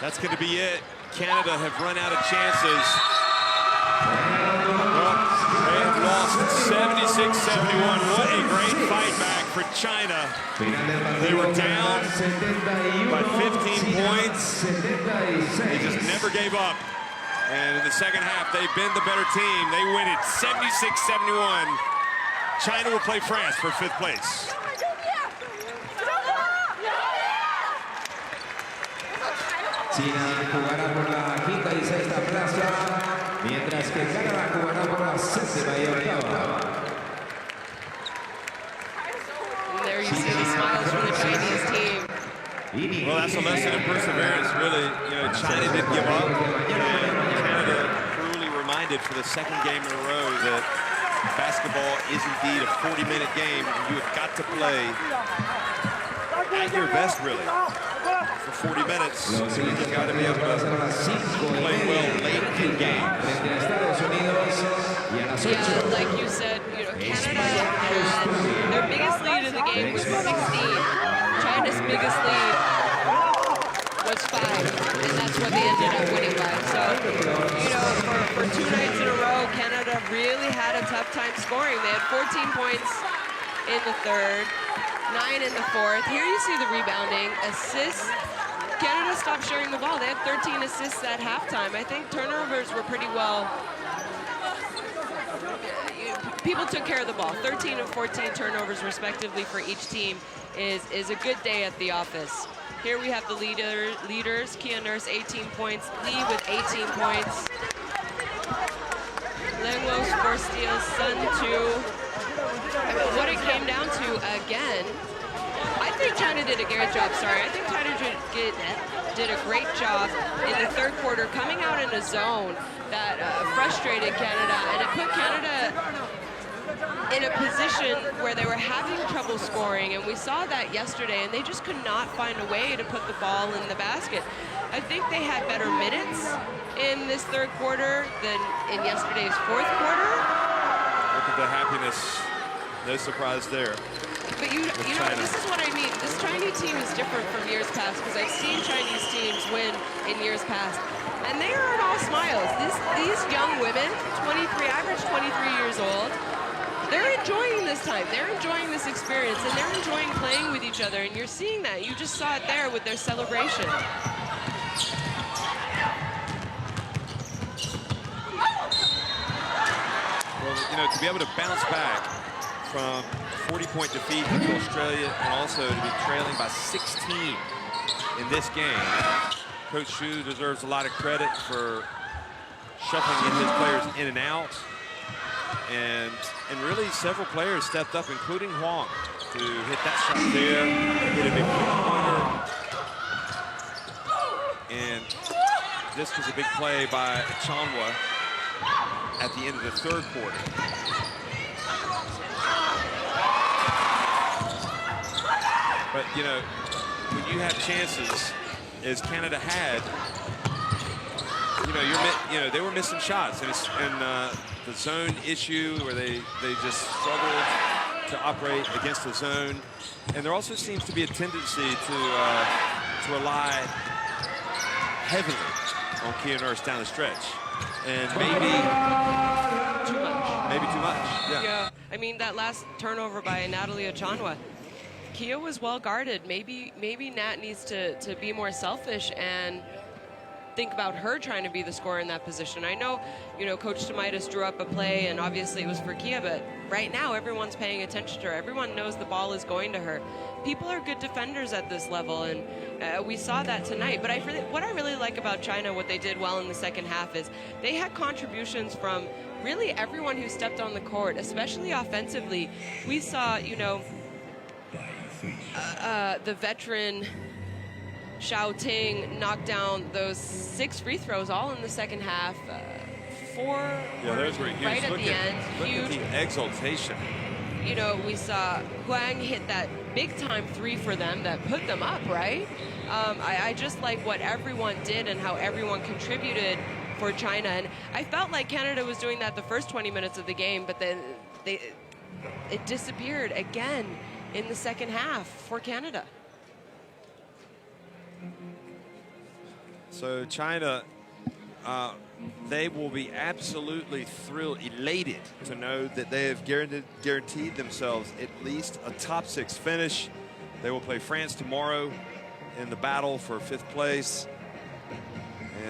That's going to be it. Canada have run out of chances. Well, they have lost 76-71. What a great fight back for China. They were down by 15 points. They just never gave up. And in the second half, they've been the better team. They win it 76-71. China will play France for 5th place. China jugará por la quinta y sexta plaza, mientras que Canadá jugará por la séptima y octava. There you see the smiles from the Chinese team. Well, that's a lesson in perseverance, really. You know, China didn't give up, and Canada cruelly reminded for the second game in a row that basketball is indeed a 40-minute game, and you have got to play at your best, really. For 40 minutes, you've got to be able to play well late in games. Yeah, like you said, you know, Canada had their biggest lead in the game was 16. China's biggest lead was 5, and that's what they ended up winning by. So, you know, for 2 nights in a row, Canada really had a tough time scoring. They had 14 points in the 3rd, 9 in the 4th. Here you see the rebounding, assists. Canada stopped sharing the ball. They had 13 assists at halftime. I think turnovers were pretty well. People took care of the ball. 13 and 14 turnovers respectively for each team is a good day at the office. Here we have the leaders. Kia Nurse 18 points. Lee with 18 points. Lengwos 4 steals. Sun 2. What it came down to again. I think China did a great job, I think China did a great job in the 3rd quarter, coming out in a zone that frustrated Canada, and it put Canada in a position where they were having trouble scoring, and we saw that yesterday, and they just could not find a way to put the ball in the basket. I think they had better minutes in this 3rd quarter than in yesterday's 4th quarter. Look at the happiness. No surprise there. But you know, this is what I mean. This Chinese team is different from years past, because I've seen Chinese teams win in years past, and they aren't all smiles. These young women, average 23 years old, they're enjoying this time. They're enjoying this experience, and they're enjoying playing with each other, and you're seeing that. You just saw it there with their celebration. Well, you know, to be able to bounce back from 40-point defeat to Australia, and also to be trailing by 16 in this game. Coach Xu deserves a lot of credit for shuffling in his players in and out. And really several players stepped up, including Huang, to hit that shot there, hit a big pointer. And this was a big play by Chanwa at the end of the 3rd quarter. But, you know, when you have chances, as Canada had, you know, they were missing shots. And the zone issue where they just struggled to operate against the zone. And there also seems to be a tendency to rely heavily on Kia Nurse down the stretch. And maybe too much. Maybe too much, Yeah, I mean, that last turnover by Natalie Ochanwa, Kia was well guarded. Maybe Nat needs to be more selfish and think about her trying to be the scorer in that position. I know, you know, Coach Tomaitis drew up a play, and obviously it was for Kia, but right now everyone's paying attention to her. Everyone knows the ball is going to her. People are good defenders at this level, and we saw that tonight. But what I really like about China, what they did well in the second half, is they had contributions from really everyone who stepped on the court, especially offensively. We saw, you know, the veteran Shao Ting knocked down those 6 free throws all in the second half. 4 those were huge. Right at the end. Look Huge. at the exaltation. You know, we saw Huang hit that big-time 3 for them that put them up, right? I just like what everyone did and how everyone contributed for China. And I felt like Canada was doing that the first 20 minutes of the game, but then it disappeared again in the second half for Canada. So So China, they will be absolutely thrilled, elated to know that they have guaranteed themselves at least a top 6 finish. They will play France tomorrow in the battle for 5th place.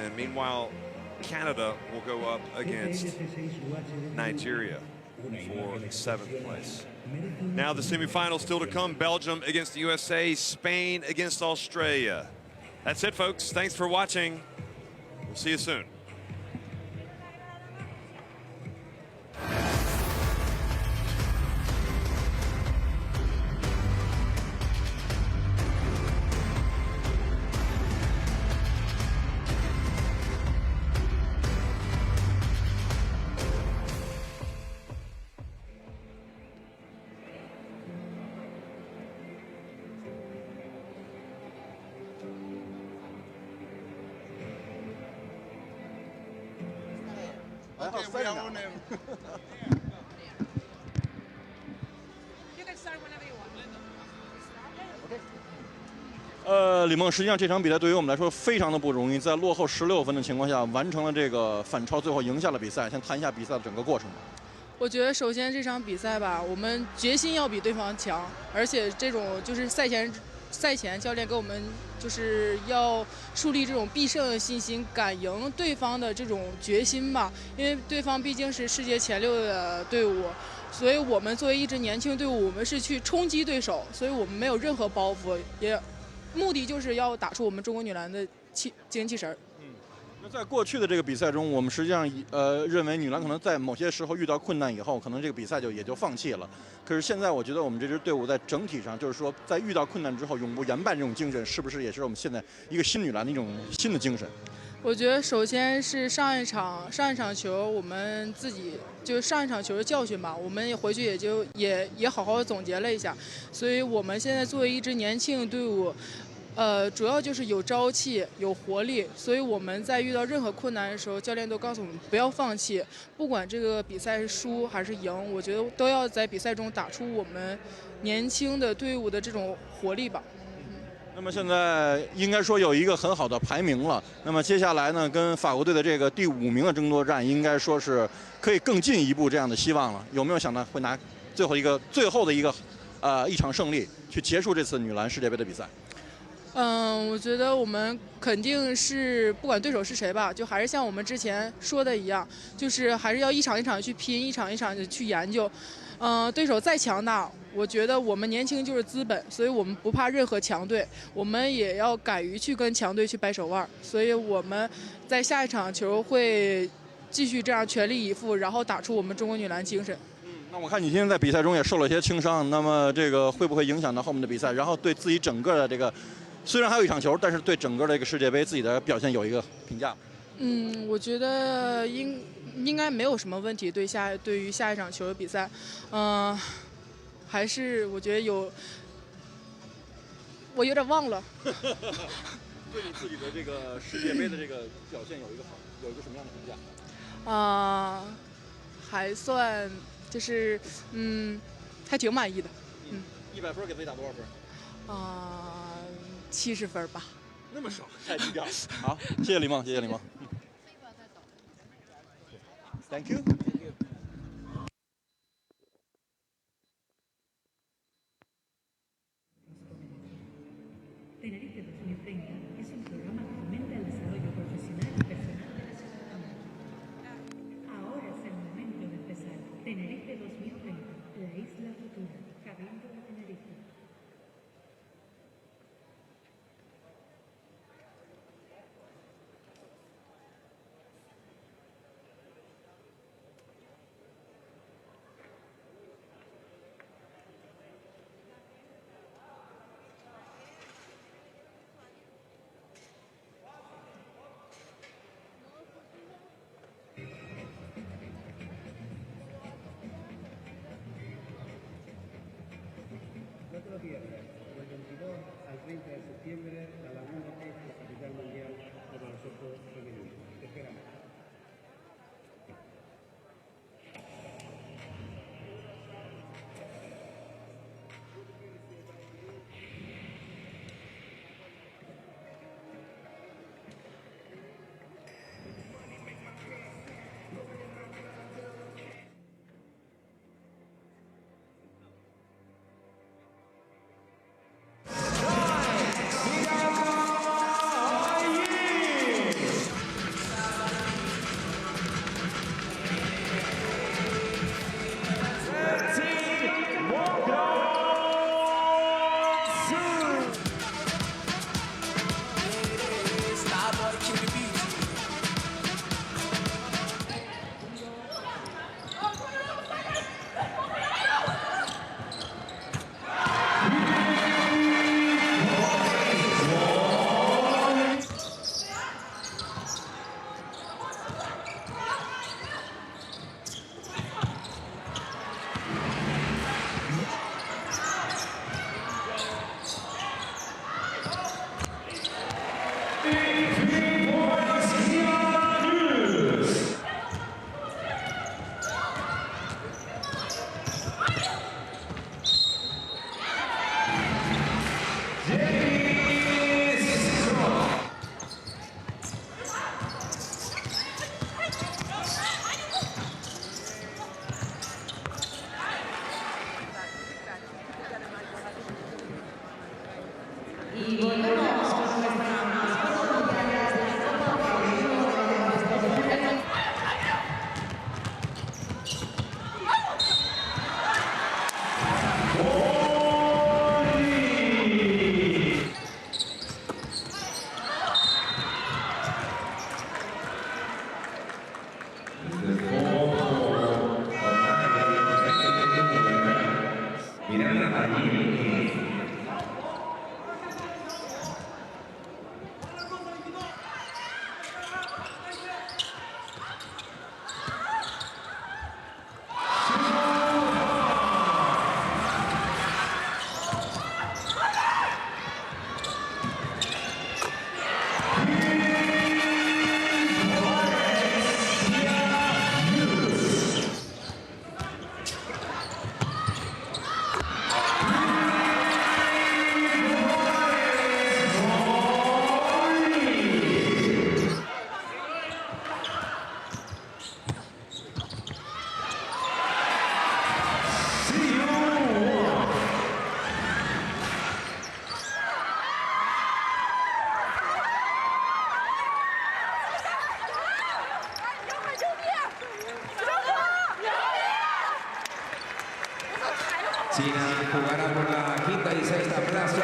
And meanwhile, Canada will go up against Nigeria for 7th place. Now the semifinals still to come. Belgium against the USA, Spain against Australia. That's it, folks. Thanks for watching. We'll see you soon. Okay, we are on You can start whenever you want. 李梦，实际上这场比赛对于我们来说非常的不容易，在落后16分的情况下完成了这个反超，最后赢下了比赛。先谈一下比赛的整个过程吧。我觉得首先这场比赛吧，我们决心要比对方强，而且这种就是赛前教练给我们就是要树立这种必胜的信心，敢赢对方的这种决心吧。因为对方毕竟是世界前6的队伍，所以我们作为一支年轻队伍，我们是去冲击对手，所以我们没有任何包袱，也目的就是要打出我们中国女篮的精气神儿。那在过去的这个比赛中，我们实际上认为女篮可能在某些时候遇到困难以后，可能这个比赛也就放弃了。可是现在我觉得我们这支队伍在整体上，就是说在遇到困难之后永不言败这种精神，是不是也是我们现在一个新女篮的一种新的精神？我觉得首先是上一场球，我们自己就是上一场球的教训吧，我们也回去也好好总结了一下，所以我们现在作为一支年轻的队伍。主要就是有朝气、有活力，所以我们在遇到任何困难的时候，教练都告诉我们不要放弃，不管这个比赛是输还是赢，我觉得都要在比赛中打出我们年轻的队伍的这种活力吧。那么现在应该说有一个很好的排名了，那么接下来呢，跟法国队的这个第5名的争夺战，应该说是可以更进一步这样的希望了。有没有想到会拿最后的一场胜利去结束这次女篮世界杯的比赛？我觉得我们肯定是不管对手是谁吧，就还是像我们之前说的一样，就是还是要一场一场去拼，一场一场的去研究。对手再强大，我觉得我们年轻就是资本，所以我们不怕任何强队，我们也要敢于去跟强队去掰手腕。所以我们在下一场球会继续这样全力以赴，然后打出我们中国女篮精神。那我看你今天在比赛中也受了一些轻伤，那么这个会不会影响到后面的比赛？然后对自己整个的这个。虽然还有一场球，但是对整个的一个世界杯自己的表现有一个评价。我觉得应该没有什么问题。对于下一场球的比赛，还是我觉得我有点忘了。对你自己的这个世界杯的这个表现有一个什么样的评价？还算就是还挺满意的。100分给自己打多少分？70分吧。那么少，太低调了。好，谢谢李梦，谢谢李梦。Thank you. Tenerife 2030 es un programa que fomenta el desarrollo profesional y personal de la ciudadanía. Ahora es el momento de empezar. Tenerife 2030, la isla futura. Cabildo de Tenerife. No te lo pierdas, del 22 al 30 de septiembre, la Laguna es la capital mundial de baloncesto femenino. Te esperamos. Y volvemos con nuestras fotomedallas de la Copa Femenino de baloncesto. China jugará por la quinta y sexta plaza.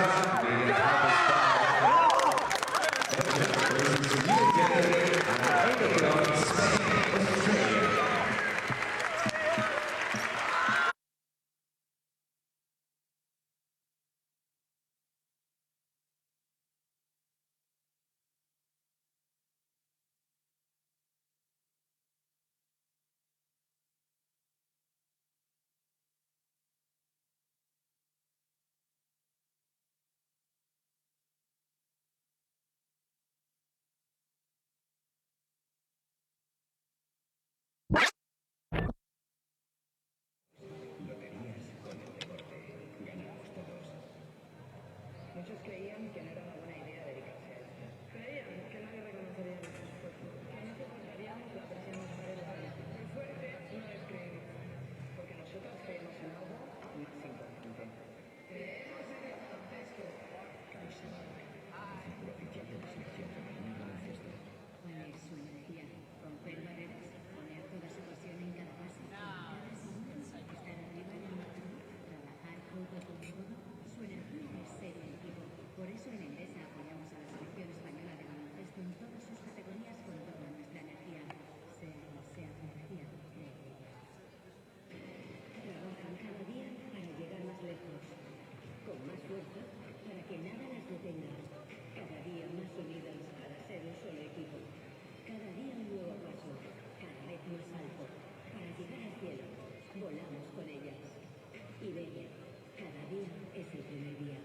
Muchos creían que no era una buena idea dedicarse a esto. Creían que nadie reconocería nuestro esfuerzo, que no soportaríamos la presión de estar en la calle. El fuerte no es creer, porque nosotros creemos en algo más importante. Creemos en el baloncesto. Círculo oficial de la selección femenina de baloncesto. ¿Cuál es su energía? Romper barreras, poner toda su pasión en cada paso, cada segundo, estar arriba en el marcador, trabajar codo con codo. Su energía es ser un equipo. Por eso en Endesa apoyamos a la selección española de baloncesto en todas sus categorías con toda nuestra energía, sea cual sea tu energía, cree en ella. Trabajan cada día para llegar más lejos, con más fuerza para que nada las detenga. Cada día más unidas para ser un solo equipo. Cada día un nuevo paso, cada vez más alto, para llegar al cielo. Volamos con ellas. Iberia, cada día es el primer día.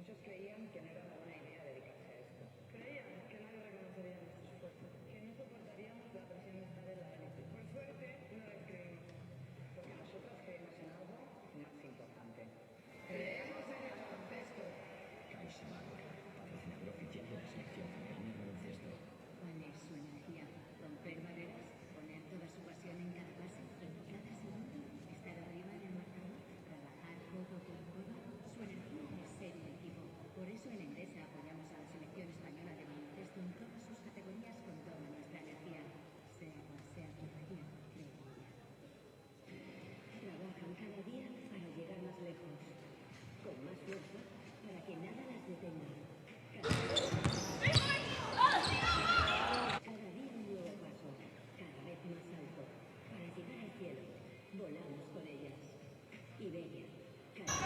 Muchos creían que no era una buena idea dedicarse a esto. Creían que nadie reconocería nuestro esfuerzo, que no soportaríamos la presión de estar en la élite. Por suerte, no les creímos, porque nosotros creemos en algo más importante. Creemos en el baloncesto. Patrocinador oficial de la selección femenina de baloncesto. ¿Cuál es su energía? Romper barreras, poner toda su pasión en cada pase, en cada segundo, estar arriba en el marcador, trabajar codo con codo. Su energía es ser un equipo. Por eso en Endesa apoyamos a la selección española de baloncesto en todas sus categorías con toda nuestra energía. Sea cual sea tu región, cree en ella. Trabajan cada día para llegar más lejos, con más fuerza, para que nada las detenga. Cada día un nuevo paso, cada vez más alto, para llegar al cielo. Volamos con ellas. Iberia, cada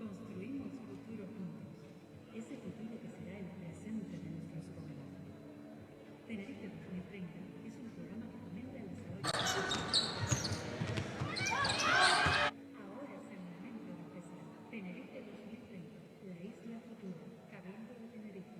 Construimos futuro juntos. Ese futuro que será el presente de nuestros jóvenes. Tenerife 2030 es un programa que fomenta el desarrollo. Ahora es el momento de empezar. Tenerife 2030, la isla futura. Cabildo de Tenerife.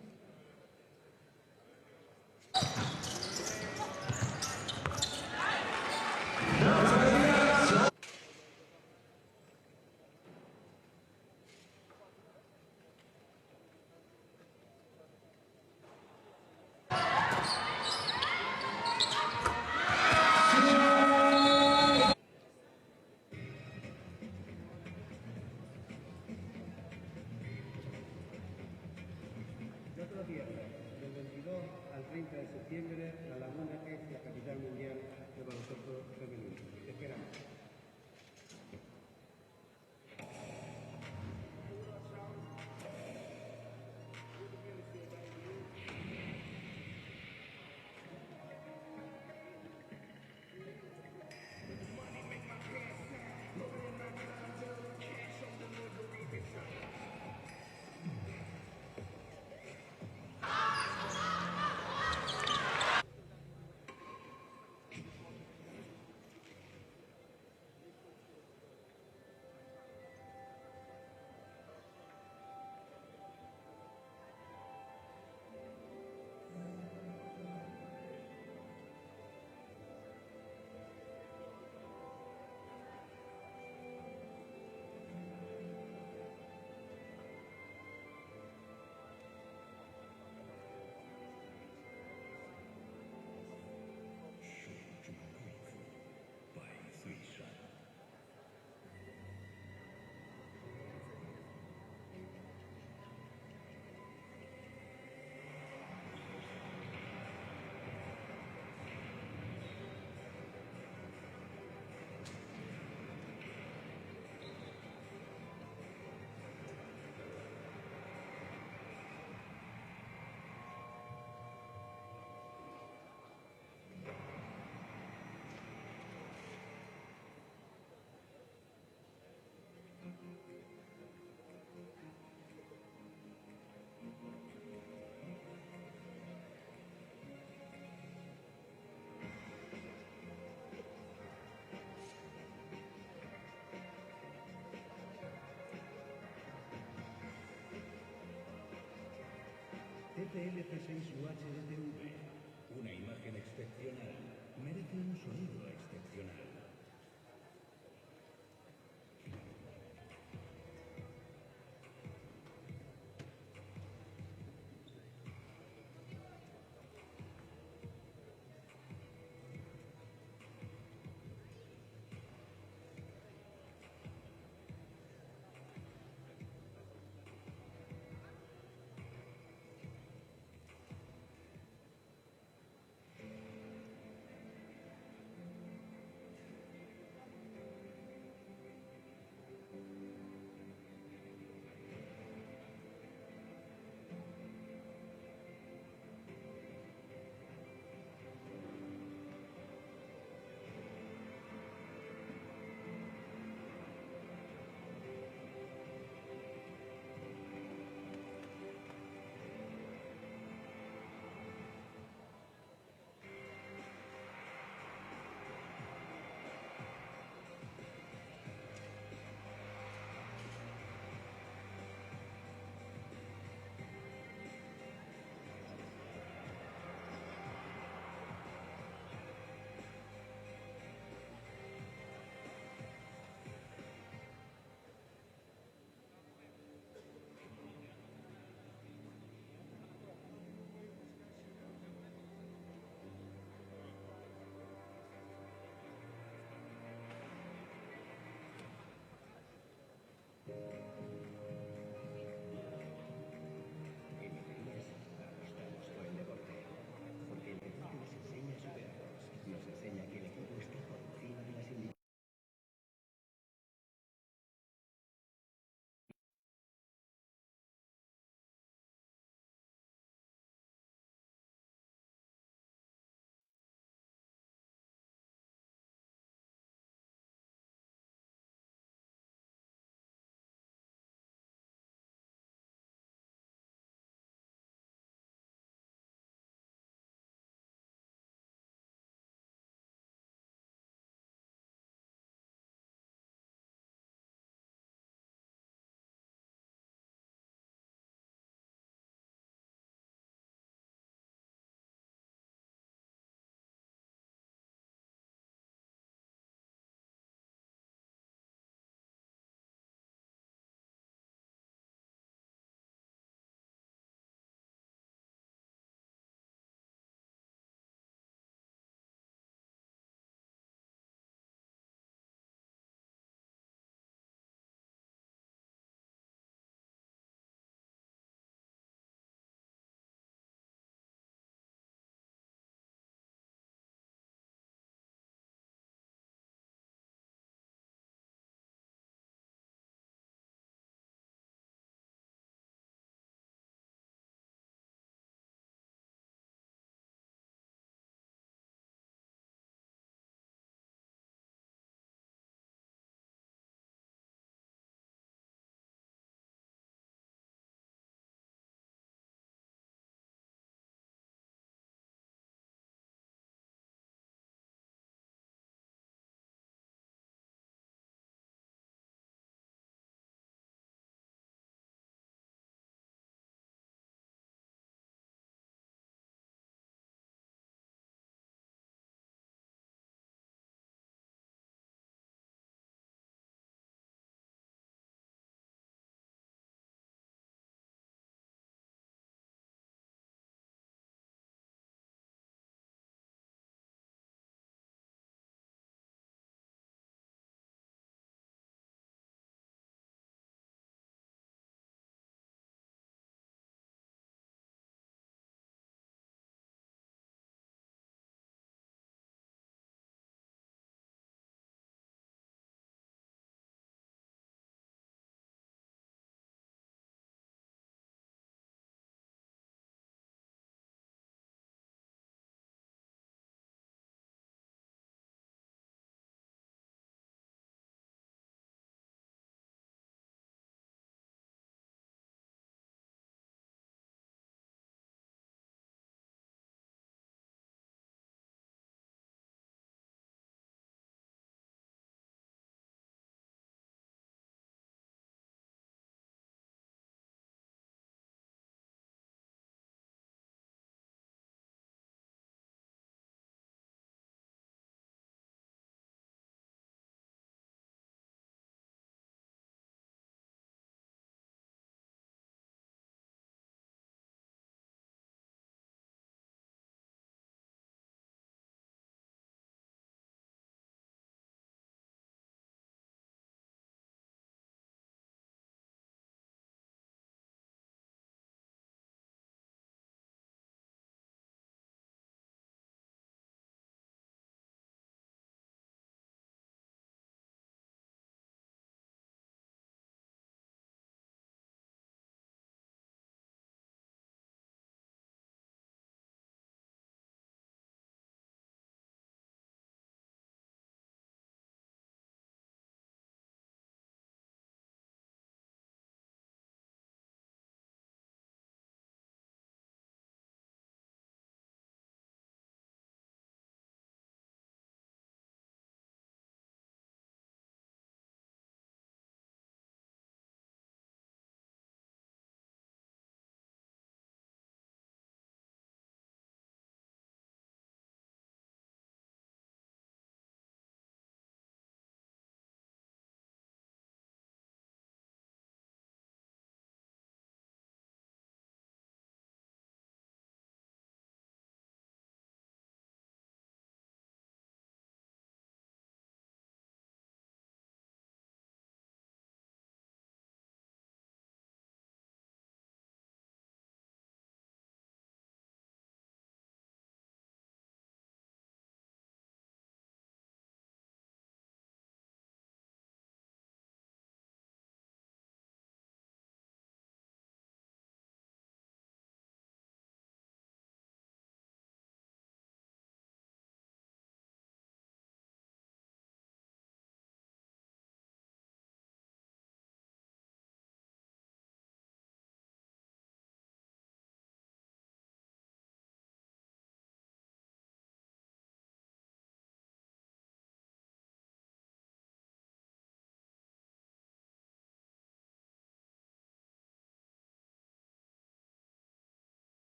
Y otro viernes, del 22 al 30 de septiembre, la Laguna es la capital mundial de baloncesto femenino. Te esperamos. FLC6UH